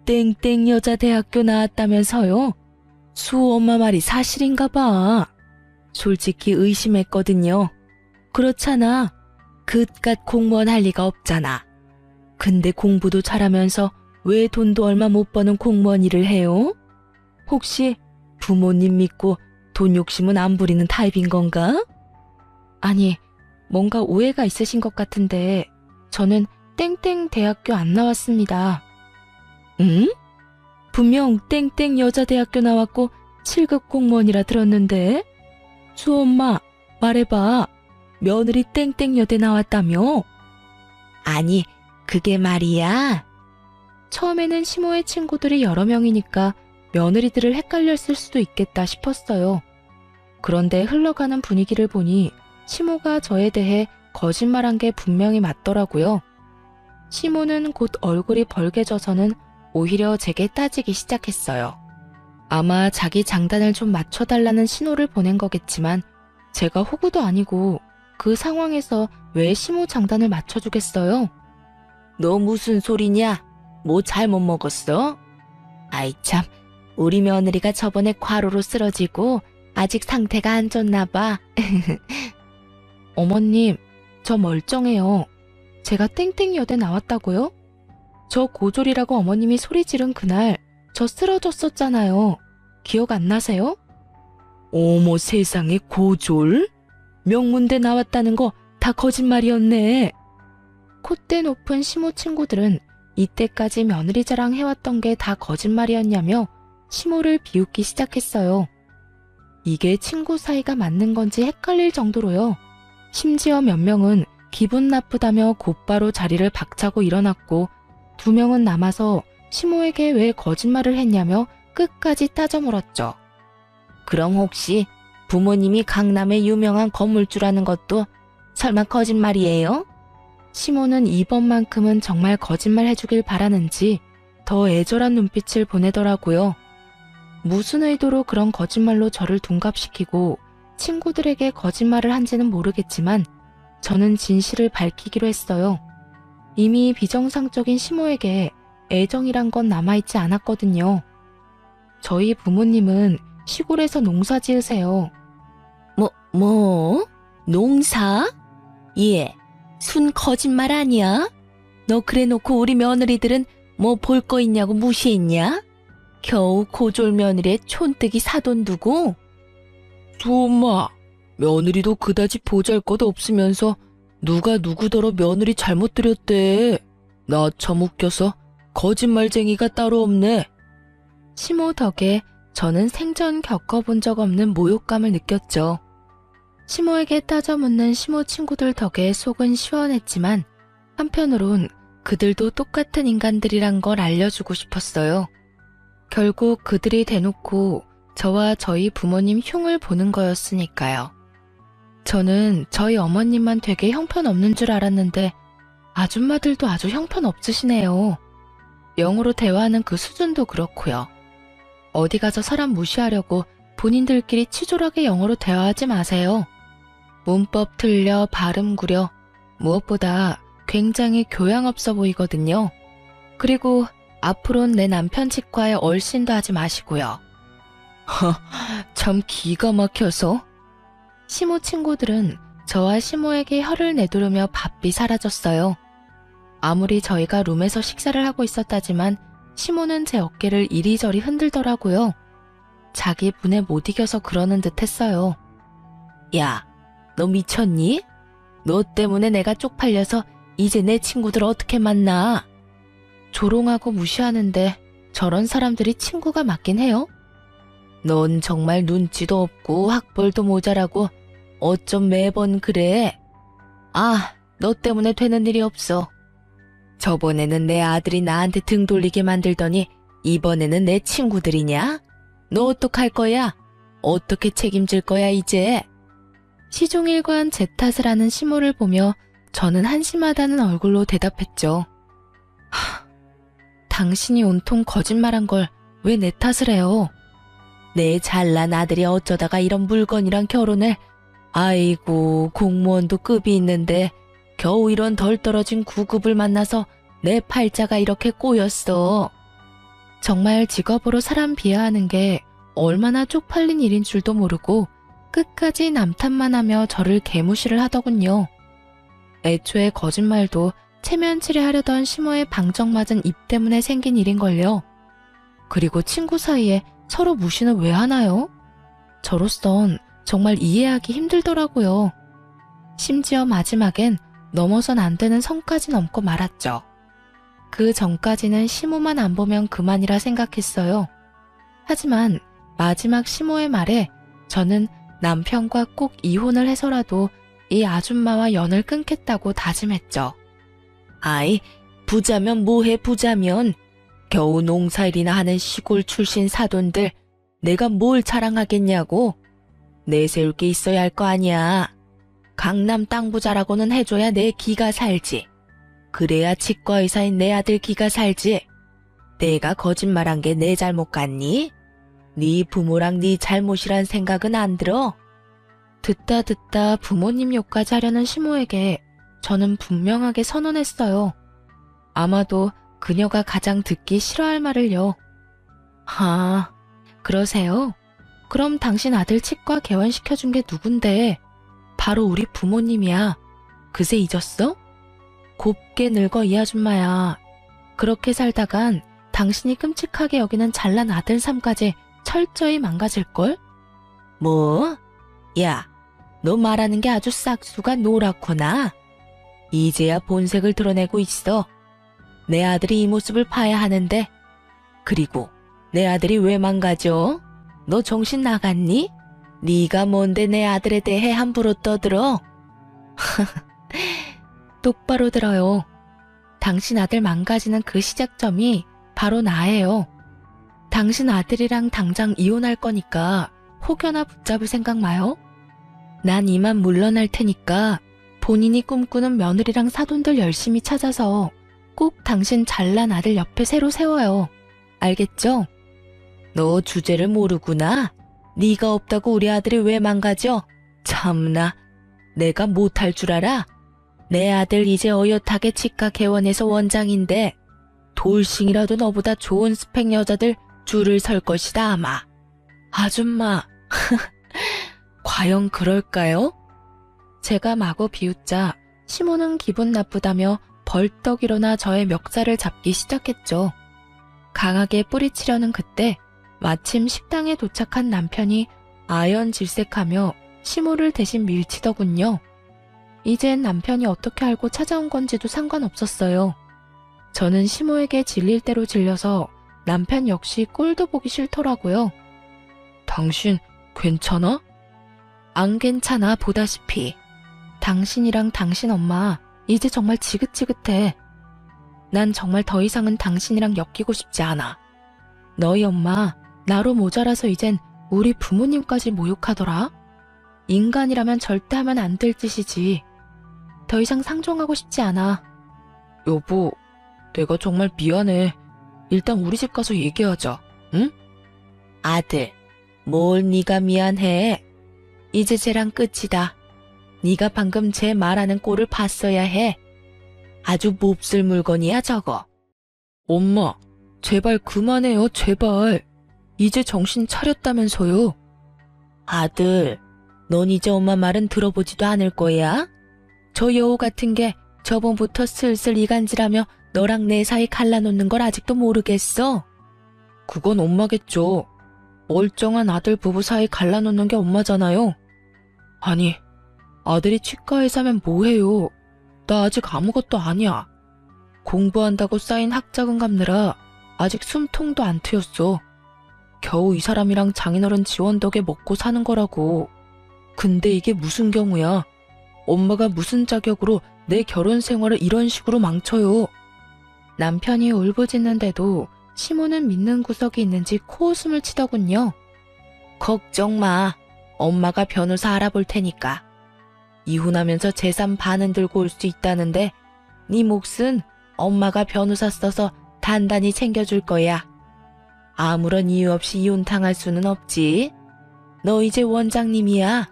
땡땡 여자대학교 나왔다면서요? 수호 엄마 말이 사실인가 봐. 솔직히 의심했거든요. 그렇잖아. 그깟 공무원 할 리가 없잖아. 근데 공부도 잘하면서 왜 돈도 얼마 못 버는 공무원 일을 해요? 혹시 부모님 믿고 돈 욕심은 안 부리는 타입인 건가? 아니, 뭔가 오해가 있으신 것 같은데 저는 땡땡 대학교 안 나왔습니다. 응? 분명 땡땡 여자대학교 나왔고 7급 공무원이라 들었는데? 수엄마, 말해봐. 며느리 땡땡여대 나왔다며? 아니, 그게 말이야. 처음에는 시모의 친구들이 여러 명이니까 며느리들을 헷갈렸을 수도 있겠다 싶었어요. 그런데 흘러가는 분위기를 보니 시모가 저에 대해 거짓말한 게 분명히 맞더라고요. 시모는 곧 얼굴이 벌개져서는 오히려 제게 따지기 시작했어요. 아마 자기 장단을 좀 맞춰달라는 신호를 보낸 거겠지만 제가 호구도 아니고 그 상황에서 왜 시모 장단을 맞춰주겠어요? 너 무슨 소리냐? 뭐 잘못 먹었어? 아이 참, 우리 며느리가 저번에 과로로 쓰러지고 아직 상태가 안 좋나 봐. 어머님, 저 멀쩡해요. 제가 땡땡여대 나왔다고요? 저 고졸이라고 어머님이 소리 지른 그날 저 쓰러졌었잖아요. 기억 안 나세요? 어머 세상에, 고졸? 명문대 나왔다는 거 다 거짓말이었네. 콧대 높은 시모 친구들은 이때까지 며느리 자랑 해왔던 게 다 거짓말이었냐며 시모를 비웃기 시작했어요. 이게 친구 사이가 맞는 건지 헷갈릴 정도로요. 심지어 몇 명은 기분 나쁘다며 곧바로 자리를 박차고 일어났고 2명은 남아서 시모에게 왜 거짓말을 했냐며 끝까지 따져 물었죠. 그럼 혹시 부모님이 강남의 유명한 건물주라는 것도 설마 거짓말이에요? 시모는 이번만큼은 정말 거짓말 해주길 바라는지 더 애절한 눈빛을 보내더라고요. 무슨 의도로 그런 거짓말로 저를 둔갑시키고 친구들에게 거짓말을 한지는 모르겠지만 저는 진실을 밝히기로 했어요. 이미 비정상적인 시모에게 애정이란 건 남아있지 않았거든요. 저희 부모님은 시골에서 농사 지으세요. 뭐? 농사? 예, 순 거짓말 아니야? 너 그래놓고 우리 며느리들은 뭐 볼 거 있냐고 무시했냐? 겨우 고졸 며느리의 촌뜨기 사돈 두고? 엄마, 며느리도 그다지 보잘것 없으면서 누가 누구더러 며느리 잘못 들였대. 나 참 웃겨서 거짓말쟁이가 따로 없네. 시모 덕에 저는 생전 겪어본 적 없는 모욕감을 느꼈죠. 시모에게 따져 묻는 시모 친구들 덕에 속은 시원했지만 한편으론 그들도 똑같은 인간들이란 걸 알려주고 싶었어요. 결국 그들이 대놓고 저와 저희 부모님 흉을 보는 거였으니까요. 저는 저희 어머님만 되게 형편없는 줄 알았는데 아줌마들도 아주 형편없으시네요. 영어로 대화하는 그 수준도 그렇고요. 어디 가서 사람 무시하려고 본인들끼리 치졸하게 영어로 대화하지 마세요. 문법 틀려 발음 구려 무엇보다 굉장히 교양 없어 보이거든요. 그리고 앞으로는 내 남편 치과에 얼씬도 하지 마시고요. 참 기가 막혀서. 시모 친구들은 저와 시모에게 혀를 내두르며 바삐 사라졌어요. 아무리 저희가 룸에서 식사를 하고 있었다지만 시모는 제 어깨를 이리저리 흔들더라고요. 자기 분에 못 이겨서 그러는 듯 했어요. 야, 너 미쳤니? 너 때문에 내가 쪽팔려서 이제 내 친구들 어떻게 만나? 조롱하고 무시하는데 저런 사람들이 친구가 맞긴 해요? 넌 정말 눈치도 없고 학벌도 모자라고 어쩜 매번 그래? 아, 너 때문에 되는 일이 없어. 저번에는 내 아들이 나한테 등 돌리게 만들더니 이번에는 내 친구들이냐? 너 어떡할 거야? 어떻게 책임질 거야 이제? 시종일관 제 탓을 하는 시모를 보며 저는 한심하다는 얼굴로 대답했죠. 당신이 온통 거짓말한 걸 왜 내 탓을 해요? 내 잘난 아들이 어쩌다가 이런 물건이랑 결혼을, 아이고 공무원도 급이 있는데 겨우 이런 덜 떨어진 구급을 만나서 내 팔자가 이렇게 꼬였어. 정말 직업으로 사람 비하하는 게 얼마나 쪽팔린 일인 줄도 모르고 끝까지 남 탓만 하며 저를 개무시를 하더군요. 애초에 거짓말도 체면치레하려던 시모의 방정맞은 입 때문에 생긴 일인걸요. 그리고 친구 사이에 서로 무시는 왜 하나요? 저로선 정말 이해하기 힘들더라고요. 심지어 마지막엔 넘어선 안 되는 선까지 넘고 말았죠. 그 전까지는 시모만 안 보면 그만이라 생각했어요. 하지만 마지막 시모의 말에 저는 남편과 꼭 이혼을 해서라도 이 아줌마와 연을 끊겠다고 다짐했죠. 아이, 부자면 뭐해 부자면. 겨우 농사일이나 하는 시골 출신 사돈들 내가 뭘 자랑하겠냐고. 내세울 게 있어야 할 거 아니야. 강남 땅 부자라고는 해줘야 내 기가 살지. 그래야 치과의사인 내 아들 기가 살지. 내가 거짓말한 게 내 잘못 같니? 네 부모랑 네 잘못이란 생각은 안 들어? 듣다 부모님 욕까지 하려는 시모에게 저는 분명하게 선언했어요. 아마도 그녀가 가장 듣기 싫어할 말을요. 아, 그러세요? 그럼 당신 아들 치과 개원시켜준 게 누군데? 바로 우리 부모님이야. 그새 잊었어? 곱게 늙어 이 아줌마야. 그렇게 살다간 당신이 끔찍하게 여기는 잘난 아들 삶까지 철저히 망가질걸? 뭐? 야, 너 말하는 게 아주 싹수가 노랗구나. 이제야 본색을 드러내고 있어. 내 아들이 이 모습을 봐야 하는데. 그리고 내 아들이 왜 망가져? 너 정신 나갔니? 네가 뭔데 내 아들에 대해 함부로 떠들어? 똑바로 들어요. 당신 아들 망가지는 그 시작점이 바로 나예요. 당신 아들이랑 당장 이혼할 거니까 혹여나 붙잡을 생각 마요. 난 이만 물러날 테니까 본인이 꿈꾸는 며느리랑 사돈들 열심히 찾아서 꼭 당신 잘난 아들 옆에 새로 세워요. 알겠죠? 너 주제를 모르구나. 네가 없다고 우리 아들이 왜 망가져? 참나, 내가 못할 줄 알아? 내 아들 이제 어엿하게 치과 개원해서 원장인데 돌싱이라도 너보다 좋은 스펙 여자들 줄을 설 것이다 아마. 아줌마, 과연 그럴까요? 제가 마구 비웃자 시모는 기분 나쁘다며 벌떡 일어나 저의 멱살을 잡기 시작했죠. 강하게 뿌리치려는 그때 마침 식당에 도착한 남편이 아연질색하며 시모를 대신 밀치더군요. 이젠 남편이 어떻게 알고 찾아온 건지도 상관없었어요. 저는 시모에게 질릴 대로 질려서 남편 역시 꼴도 보기 싫더라고요. 당신 괜찮아? 안 괜찮아 보다시피. 당신이랑 당신 엄마 이제 정말 지긋지긋해. 난 정말 더 이상은 당신이랑 엮이고 싶지 않아. 너희 엄마 나로 모자라서 이젠 우리 부모님까지 모욕하더라. 인간이라면 절대 하면 안 될 짓이지. 더 이상 상종하고 싶지 않아. 여보, 내가 정말 미안해. 일단 우리 집 가서 얘기하자, 응? 아들, 뭘 네가 미안해. 이제 쟤랑 끝이다. 네가 방금 쟤 말하는 꼴을 봤어야 해. 아주 몹쓸 물건이야 저거. 엄마, 제발 그만해요, 제발. 이제 정신 차렸다면서요. 아들, 넌 이제 엄마 말은 들어보지도 않을 거야? 저 여우 같은 게 저번부터 슬슬 이간질하며 너랑 내 사이 갈라놓는 걸 아직도 모르겠어? 그건 엄마겠죠. 멀쩡한 아들 부부 사이 갈라놓는 게 엄마잖아요. 아니, 아들이 치과의사면 뭐해요. 나 아직 아무것도 아니야. 공부한다고 쌓인 학자금 갚느라 아직 숨통도 안 트였어. 겨우 이 사람이랑 장인어른 지원 덕에 먹고 사는 거라고. 근데 이게 무슨 경우야. 엄마가 무슨 자격으로 내 결혼 생활을 이런 식으로 망쳐요. 남편이 울부짖는데도 시모는 믿는 구석이 있는지 코웃음을 치더군요. 걱정 마. 엄마가 변호사 알아볼 테니까. 이혼하면서 재산 반은 들고 올 수 있다는데 네 몫은 엄마가 변호사 써서 단단히 챙겨줄 거야. 아무런 이유 없이 이혼 당할 수는 없지. 너 이제 원장님이야.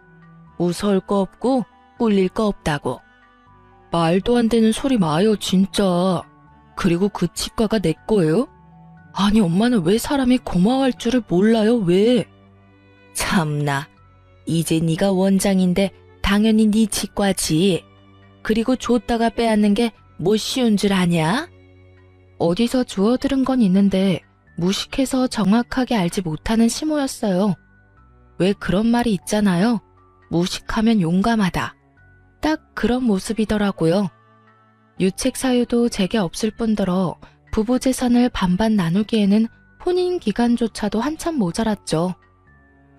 무서울 거 없고 꿀릴 거 없다고. 말도 안 되는 소리 마요 진짜. 그리고 그 치과가 내 거예요? 아니 엄마는 왜 사람이 고마워할 줄을 몰라요 왜? 참나. 이제 네가 원장인데 당연히 네 치과지. 그리고 줬다가 빼앗는 게 뭐 쉬운 줄 아냐? 어디서 주워들은 건 있는데 무식해서 정확하게 알지 못하는 시모였어요. 왜 그런 말이 있잖아요. 무식하면 용감하다. 딱 그런 모습이더라고요. 유책 사유도 제게 없을 뿐더러 부부 재산을 반반 나누기에는 혼인 기간조차도 한참 모자랐죠.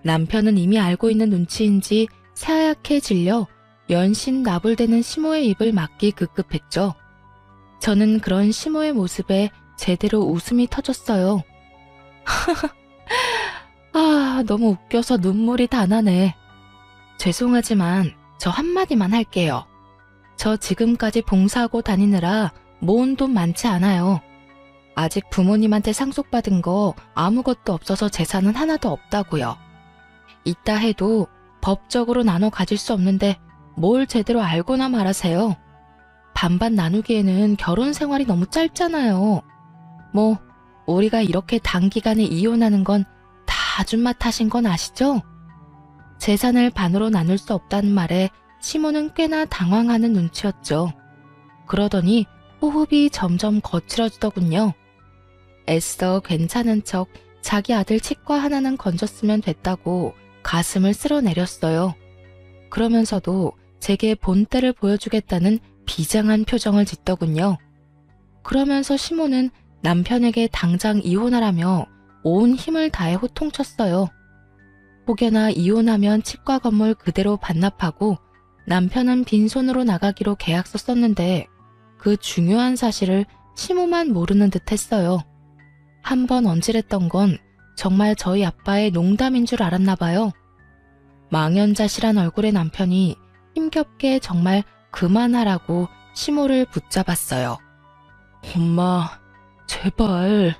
남편은 이미 알고 있는 눈치인지 새하얗게 질려 연신 나불대는 시모의 입을 막기 급급했죠. 저는 그런 시모의 모습에 제대로 웃음이 터졌어요. 아, 너무 웃겨서 눈물이 다 나네. 죄송하지만 저 한마디만 할게요. 저 지금까지 봉사하고 다니느라 모은 돈 많지 않아요. 아직 부모님한테 상속받은 거 아무것도 없어서 재산은 하나도 없다고요. 있다 해도 법적으로 나눠 가질 수 없는데 뭘 제대로 알고나 말하세요. 반반 나누기에는 결혼 생활이 너무 짧잖아요. 뭐 우리가 이렇게 단기간에 이혼하는 건 다 아줌마 탓인 건 아시죠? 재산을 반으로 나눌 수 없다는 말에 시모는 꽤나 당황하는 눈치였죠. 그러더니 호흡이 점점 거칠어지더군요. 애써 괜찮은 척 자기 아들 치과 하나는 건졌으면 됐다고 가슴을 쓸어내렸어요. 그러면서도 제게 본때를 보여주겠다는 비장한 표정을 짓더군요. 그러면서 시모는 남편에게 당장 이혼하라며 온 힘을 다해 호통쳤어요. 혹여나 이혼하면 치과 건물 그대로 반납하고 남편은 빈손으로 나가기로 계약서 썼는데 그 중요한 사실을 시모만 모르는 듯 했어요. 한 번 언질했던 건 정말 저희 아빠의 농담인 줄 알았나 봐요. 망연자실한 얼굴의 남편이 힘겹게 정말 그만하라고 시모를 붙잡았어요. 엄마, 제발.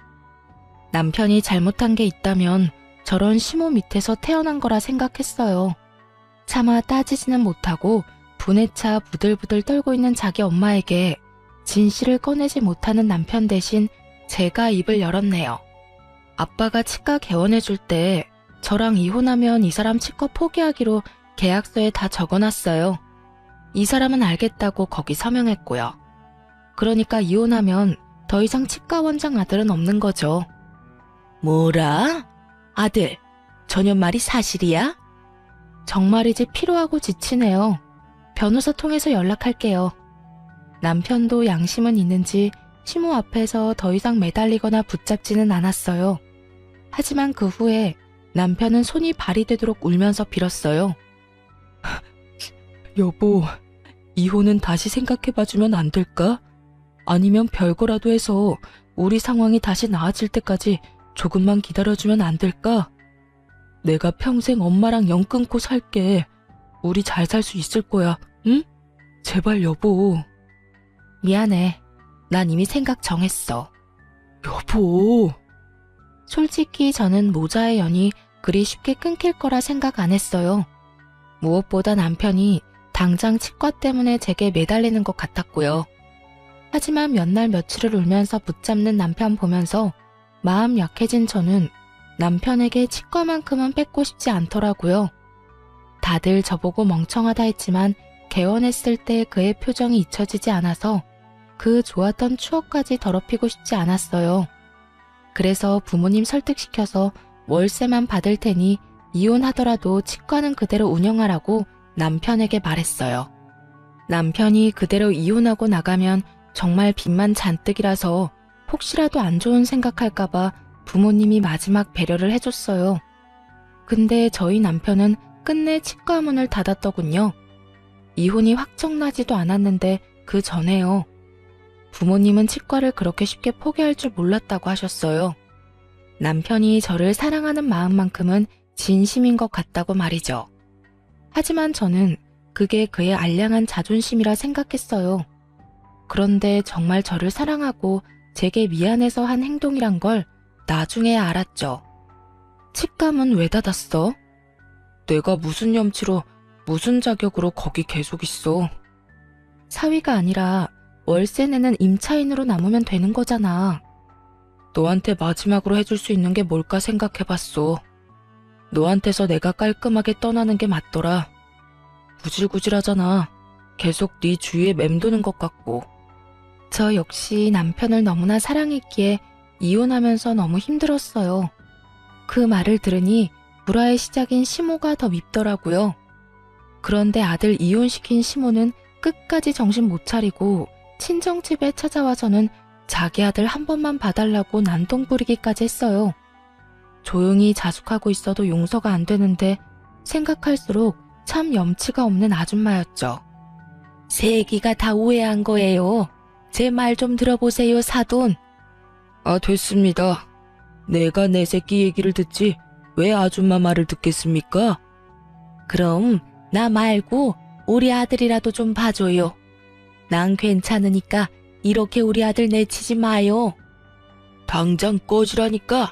남편이 잘못한 게 있다면 저런 시모 밑에서 태어난 거라 생각했어요. 차마 따지지는 못하고 분에 차 부들부들 떨고 있는 자기 엄마에게 진실을 꺼내지 못하는 남편 대신 제가 입을 열었네요. 아빠가 치과 개원해줄 때 저랑 이혼하면 이 사람 치과 포기하기로 계약서에 다 적어놨어요. 이 사람은 알겠다고 거기 서명했고요. 그러니까 이혼하면 더 이상 치과 원장 아들은 없는 거죠. 뭐라? 아들, 저년 말이 사실이야? 정말이지 피로하고 지치네요. 변호사 통해서 연락할게요. 남편도 양심은 있는지 시모 앞에서 더 이상 매달리거나 붙잡지는 않았어요. 하지만 그 후에 남편은 손이 발이 되도록 울면서 빌었어요. 여보, 이혼은 다시 생각해봐주면 안 될까? 아니면 별거라도 해서 우리 상황이 다시 나아질 때까지 조금만 기다려주면 안 될까? 내가 평생 엄마랑 연 끊고 살게. 우리 잘 살 수 있을 거야, 응? 제발 여보. 미안해. 난 이미 생각 정했어. 여보. 솔직히 저는 모자의 연이 그리 쉽게 끊길 거라 생각 안 했어요. 무엇보다 남편이 당장 치과 때문에 제게 매달리는 것 같았고요. 하지만 몇 날 며칠을 울면서 붙잡는 남편 보면서 마음 약해진 저는 남편에게 치과만큼은 뺏고 싶지 않더라고요. 다들 저보고 멍청하다 했지만 개원했을 때 그의 표정이 잊혀지지 않아서 그 좋았던 추억까지 더럽히고 싶지 않았어요. 그래서 부모님 설득시켜서 월세만 받을 테니 이혼하더라도 치과는 그대로 운영하라고 남편에게 말했어요. 남편이 그대로 이혼하고 나가면 정말 빚만 잔뜩이라서 혹시라도 안 좋은 생각할까봐 부모님이 마지막 배려를 해줬어요. 근데 저희 남편은 끝내 치과 문을 닫았더군요. 이혼이 확정나지도 않았는데 그 전에요. 부모님은 치과를 그렇게 쉽게 포기할 줄 몰랐다고 하셨어요. 남편이 저를 사랑하는 마음만큼은 진심인 것 같다고 말이죠. 하지만 저는 그게 그의 알량한 자존심이라 생각했어요. 그런데 정말 저를 사랑하고 제게 미안해서 한 행동이란 걸 나중에 알았죠. 치과문 왜 닫았어? 내가 무슨 염치로 무슨 자격으로 거기 계속 있어? 사위가 아니라 월세 내는 임차인으로 남으면 되는 거잖아. 너한테 마지막으로 해줄 수 있는 게 뭘까 생각해봤어. 너한테서 내가 깔끔하게 떠나는 게 맞더라. 구질구질하잖아. 계속 네 주위에 맴도는 것 같고. 저 역시 남편을 너무나 사랑했기에 이혼하면서 너무 힘들었어요. 그 말을 들으니 불화의 시작인 시모가 더 밉더라고요. 그런데 아들 이혼시킨 시모는 끝까지 정신 못 차리고 친정집에 찾아와서는 자기 아들 한 번만 봐달라고 난동 부리기까지 했어요. 조용히 자숙하고 있어도 용서가 안 되는데 생각할수록 참 염치가 없는 아줌마였죠. 세기가 다 오해한 거예요. 제 말 좀 들어보세요, 사돈. 아, 됐습니다. 내가 내 새끼 얘기를 듣지 왜 아줌마 말을 듣겠습니까? 그럼 나 말고 우리 아들이라도 좀 봐줘요. 난 괜찮으니까 이렇게 우리 아들 내치지 마요. 당장 꺼지라니까.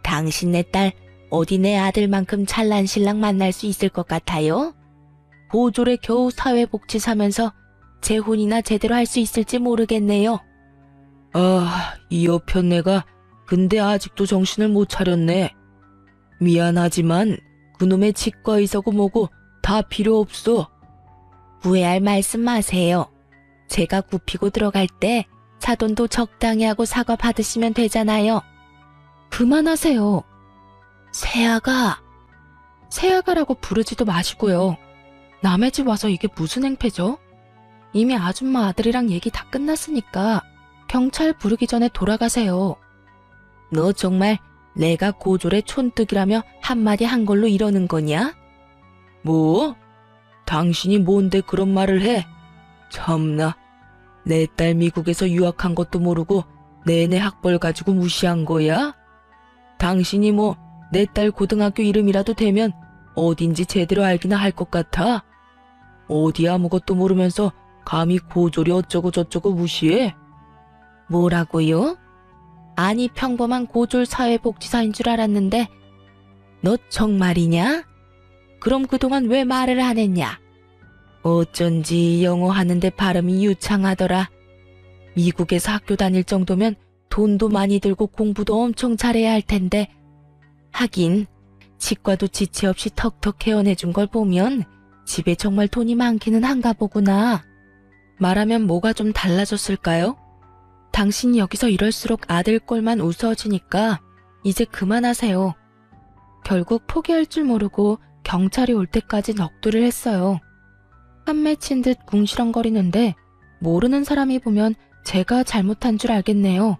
당신 내 딸 어디 내 아들만큼 찰난 신랑 만날 수 있을 것 같아요? 보졸에 겨우 사회복지사면서 재혼이나 제대로 할 수 있을지 모르겠네요. 아, 이 여편네가 근데 아직도 정신을 못 차렸네. 미안하지만 그놈의 치과의사고 뭐고 다 필요 없어. 후회할 말씀 마세요. 제가 굽히고 들어갈 때 사돈도 적당히 하고 사과 받으시면 되잖아요. 그만하세요. 새아가라고 부르지도 마시고요. 남의 집 와서 이게 무슨 행패죠? 이미 아줌마 아들이랑 얘기 다 끝났으니까 경찰 부르기 전에 돌아가세요. 너 정말 내가 고졸의 촌뜨기라며 한마디 한 걸로 이러는 거냐? 뭐? 당신이 뭔데 그런 말을 해? 참나, 내 딸 미국에서 유학한 것도 모르고 내내 학벌 가지고 무시한 거야? 당신이 뭐 내 딸 고등학교 이름이라도 되면 어딘지 제대로 알기나 할 것 같아? 어디 아무것도 모르면서 감히 고졸이 어쩌고 저쩌고 무시해? 뭐라고요? 아니 평범한 고졸 사회복지사인 줄 알았는데 너 정말이냐? 그럼 그동안 왜 말을 안 했냐? 어쩐지 영어 하는데 발음이 유창하더라. 미국에서 학교 다닐 정도면 돈도 많이 들고 공부도 엄청 잘해야 할 텐데 하긴 치과도 지체 없이 턱턱 개원해준 걸 보면 집에 정말 돈이 많기는 한가 보구나. 말하면 뭐가 좀 달라졌을까요? 당신이 여기서 이럴수록 아들 꼴만 우스워지니까 이제 그만하세요. 결국 포기할 줄 모르고 경찰이 올 때까지 넋두리를 했어요. 한 맺힌 듯 궁시렁거리는데 모르는 사람이 보면 제가 잘못한 줄 알겠네요.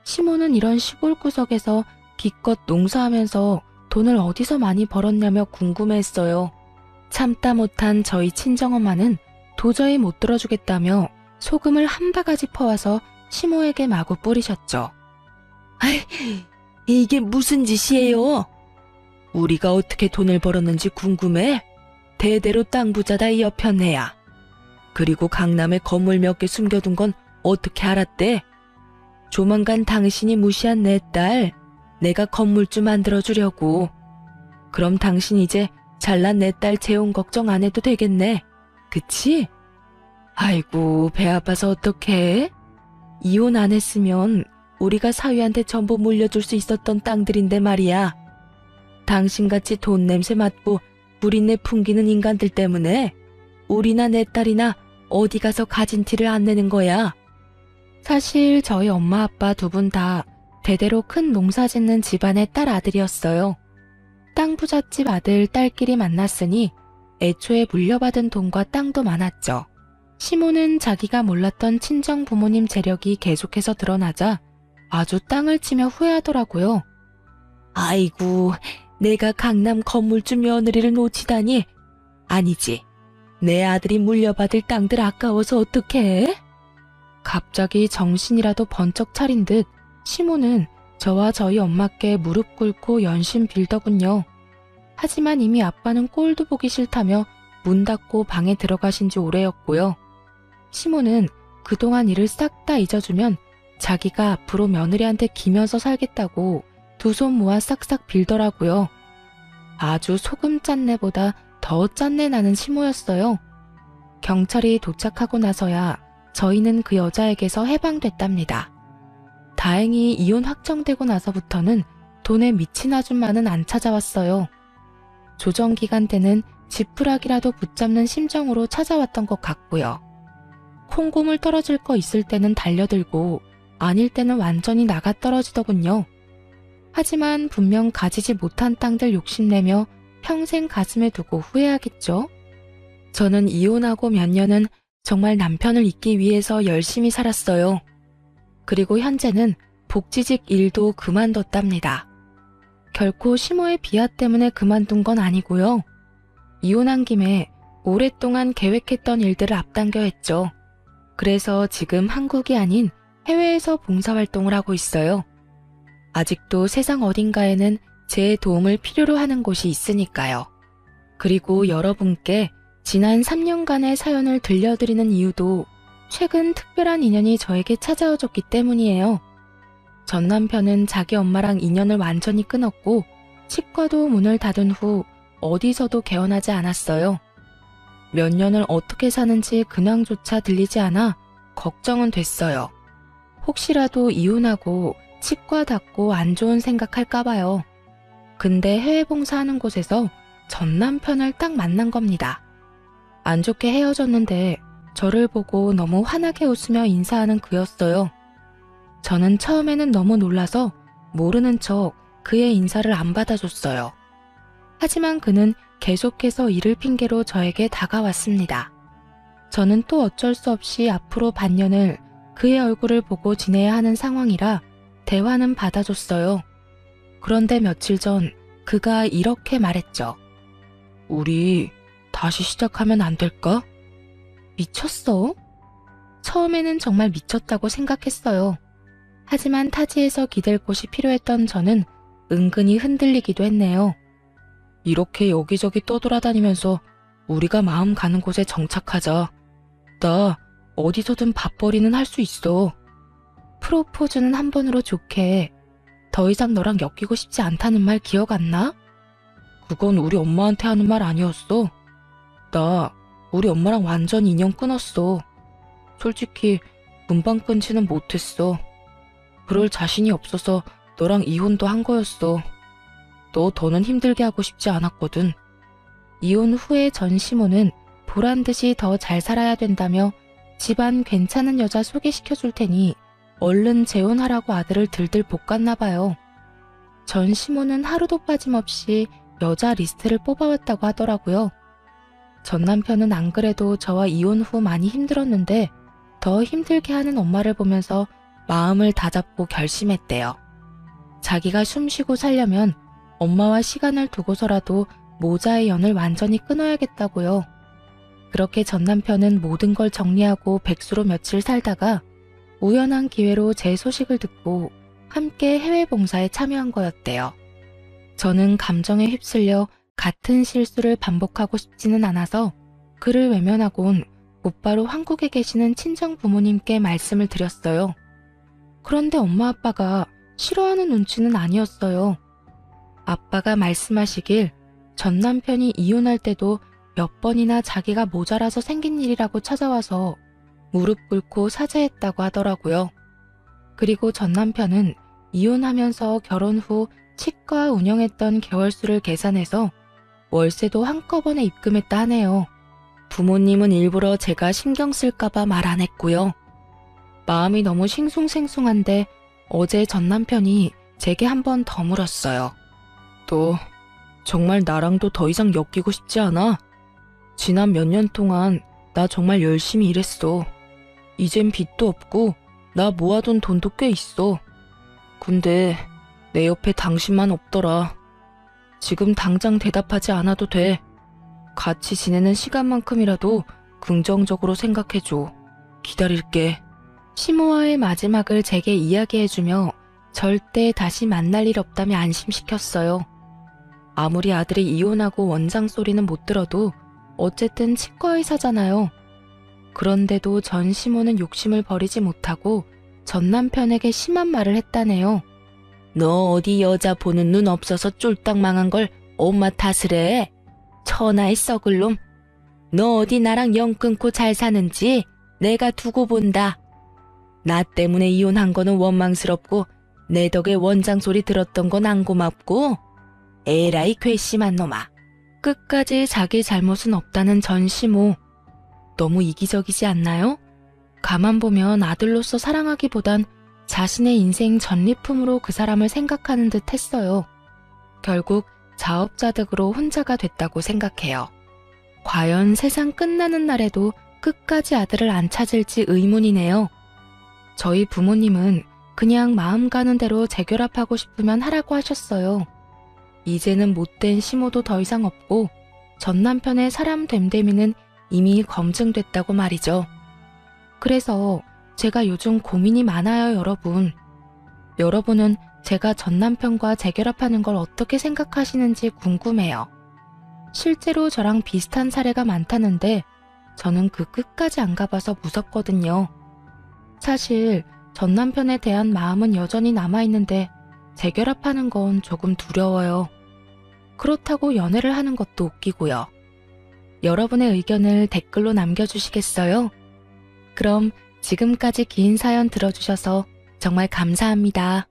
시모는 이런 시골 구석에서 기껏 농사하면서 돈을 어디서 많이 벌었냐며 궁금해했어요. 참다 못한 저희 친정엄마는 도저히 못 들어주겠다며 소금을 한 바가지 퍼와서 시모에게 마구 뿌리셨죠. 아이, 이게 무슨 짓이에요? 우리가 어떻게 돈을 벌었는지 궁금해? 대대로 땅 부자다 이 여편네야. 그리고 강남에 건물 몇 개 숨겨둔 건 어떻게 알았대? 조만간 당신이 무시한 내 딸, 내가 건물주 만들어주려고. 그럼 당신 이제 잘난 내 딸 재혼 걱정 안 해도 되겠네. 그치? 아이고, 배 아파서 어떡해? 이혼 안 했으면 우리가 사위한테 전부 물려줄 수 있었던 땅들인데 말이야. 당신같이 돈 냄새 맡고 구린내 풍기는 인간들 때문에 우리나 내 딸이나 어디 가서 가진 티를 안 내는 거야. 사실 저희 엄마 아빠 두 분 다 대대로 큰 농사 짓는 집안의 딸 아들이었어요. 땅 부잣집 아들 딸끼리 만났으니 애초에 물려받은 돈과 땅도 많았죠. 시모는 자기가 몰랐던 친정 부모님 재력이 계속해서 드러나자 아주 땅을 치며 후회하더라고요. 아이고, 내가 강남 건물주 며느리를 놓치다니. 아니지, 내 아들이 물려받을 땅들 아까워서 어떡해? 갑자기 정신이라도 번쩍 차린 듯 시모는 저와 저희 엄마께 무릎 꿇고 연신 빌더군요. 하지만 이미 아빠는 꼴도 보기 싫다며 문 닫고 방에 들어가신 지 오래였고요. 시모는 그동안 일을 싹 다 잊어주면 자기가 앞으로 며느리한테 기면서 살겠다고 두 손 모아 싹싹 빌더라고요. 아주 소금 짠내보다 더 짠내 나는 시모였어요. 경찰이 도착하고 나서야 저희는 그 여자에게서 해방됐답니다. 다행히 이혼 확정되고 나서부터는 돈에 미친 아줌마는 안 찾아왔어요. 조정기간 때는 지푸라기라도 붙잡는 심정으로 찾아왔던 것 같고요. 콩고물 떨어질 거 있을 때는 달려들고 아닐 때는 완전히 나가 떨어지더군요. 하지만 분명 가지지 못한 땅들 욕심내며 평생 가슴에 두고 후회하겠죠. 저는 이혼하고 몇 년은 정말 남편을 잊기 위해서 열심히 살았어요. 그리고 현재는 복지직 일도 그만뒀답니다. 결코 시모의 비하 때문에 그만둔 건 아니고요. 이혼한 김에 오랫동안 계획했던 일들을 앞당겨 했죠. 그래서 지금 한국이 아닌 해외에서 봉사활동을 하고 있어요. 아직도 세상 어딘가에는 제 도움을 필요로 하는 곳이 있으니까요. 그리고 여러분께 지난 3년간의 사연을 들려드리는 이유도 최근 특별한 인연이 저에게 찾아와줬기 때문이에요. 전 남편은 자기 엄마랑 인연을 완전히 끊었고 치과도 문을 닫은 후 어디서도 개원하지 않았어요. 몇 년을 어떻게 사는지 근황조차 들리지 않아 걱정은 됐어요. 혹시라도 이혼하고 치과 닫고 안 좋은 생각할까봐요. 근데 해외 봉사하는 곳에서 전 남편을 딱 만난 겁니다. 안 좋게 헤어졌는데 저를 보고 너무 환하게 웃으며 인사하는 그였어요. 저는 처음에는 너무 놀라서 모르는 척 그의 인사를 안 받아줬어요. 하지만 그는 계속해서 일을 핑계로 저에게 다가왔습니다. 저는 또 어쩔 수 없이 앞으로 반년을 그의 얼굴을 보고 지내야 하는 상황이라 대화는 받아줬어요. 그런데 며칠 전 그가 이렇게 말했죠. 우리 다시 시작하면 안 될까? 미쳤어? 처음에는 정말 미쳤다고 생각했어요. 하지만 타지에서 기댈 곳이 필요했던 저는 은근히 흔들리기도 했네요. 이렇게 여기저기 떠돌아다니면서 우리가 마음 가는 곳에 정착하자. 나 어디서든 밥벌이는 할 수 있어. 프로포즈는 한 번으로 좋게. 더 이상 너랑 엮이고 싶지 않다는 말 기억 안 나? 그건 우리 엄마한테 하는 말 아니었어. 나 우리 엄마랑 완전 인연 끊었어. 솔직히 금방 끊지는 못했어. 그럴 자신이 없어서 너랑 이혼도 한 거였어. 너 더는 힘들게 하고 싶지 않았거든. 이혼 후에 전시모는 보란듯이 더 잘 살아야 된다며 집안 괜찮은 여자 소개시켜 줄 테니 얼른 재혼하라고 아들을 들들 볶았나 봐요. 전시모는 하루도 빠짐없이 여자 리스트를 뽑아왔다고 하더라고요. 전 남편은 안 그래도 저와 이혼 후 많이 힘들었는데 더 힘들게 하는 엄마를 보면서 마음을 다잡고 결심했대요. 자기가 숨쉬고 살려면 엄마와 시간을 두고서라도 모자의 연을 완전히 끊어야겠다고요. 그렇게 전 남편은 모든 걸 정리하고 백수로 며칠 살다가 우연한 기회로 제 소식을 듣고 함께 해외 봉사에 참여한 거였대요. 저는 감정에 휩쓸려 같은 실수를 반복하고 싶지는 않아서 그를 외면하곤 곧바로 한국에 계시는 친정 부모님께 말씀을 드렸어요. 그런데 엄마 아빠가 싫어하는 눈치는 아니었어요. 아빠가 말씀하시길 전 남편이 이혼할 때도 몇 번이나 자기가 모자라서 생긴 일이라고 찾아와서 무릎 꿇고 사죄했다고 하더라고요. 그리고 전 남편은 이혼하면서 결혼 후 치과 운영했던 개월수를 계산해서 월세도 한꺼번에 입금했다 하네요. 부모님은 일부러 제가 신경 쓸까봐 말 안 했고요. 마음이 너무 싱숭생숭한데 어제 전 남편이 제게 한 번 더 물었어요. 너 정말 나랑도 더 이상 엮이고 싶지 않아? 지난 몇 년 동안 나 정말 열심히 일했어. 이젠 빚도 없고 나 모아둔 돈도 꽤 있어. 근데 내 옆에 당신만 없더라. 지금 당장 대답하지 않아도 돼. 같이 지내는 시간만큼이라도 긍정적으로 생각해줘. 기다릴게. 시모와의 마지막을 제게 이야기해주며 절대 다시 만날 일 없다며 안심시켰어요. 아무리 아들이 이혼하고 원장 소리는 못 들어도 어쨌든 치과의사잖아요. 그런데도 전 시모는 욕심을 버리지 못하고 전 남편에게 심한 말을 했다네요. 너 어디 여자 보는 눈 없어서 쫄딱 망한 걸 엄마 탓을 해? 천하의 썩을 놈. 너 어디 나랑 영 끊고 잘 사는지 내가 두고 본다. 나 때문에 이혼한 거는 원망스럽고 내 덕에 원장 소리 들었던 건 안 고맙고 에라이 괘씸한 놈아. 끝까지 자기 잘못은 없다는 전시모. 너무 이기적이지 않나요? 가만 보면 아들로서 사랑하기보단 자신의 인생 전리품으로 그 사람을 생각하는 듯 했어요. 결국 자업자득으로 혼자가 됐다고 생각해요. 과연 세상 끝나는 날에도 끝까지 아들을 안 찾을지 의문이네요. 저희 부모님은 그냥 마음 가는 대로 재결합하고 싶으면 하라고 하셨어요. 이제는 못된 시모도 더 이상 없고 전 남편의 사람 됨됨이는 이미 검증됐다고 말이죠. 그래서 제가 요즘 고민이 많아요, 여러분. 여러분은 제가 전 남편과 재결합하는 걸 어떻게 생각하시는지 궁금해요. 실제로 저랑 비슷한 사례가 많다는데 저는 그 끝까지 안 가봐서 무섭거든요. 사실 전 남편에 대한 마음은 여전히 남아있는데 재결합하는 건 조금 두려워요. 그렇다고 연애를 하는 것도 웃기고요. 여러분의 의견을 댓글로 남겨주시겠어요? 그럼 지금까지 긴 사연 들어주셔서 정말 감사합니다.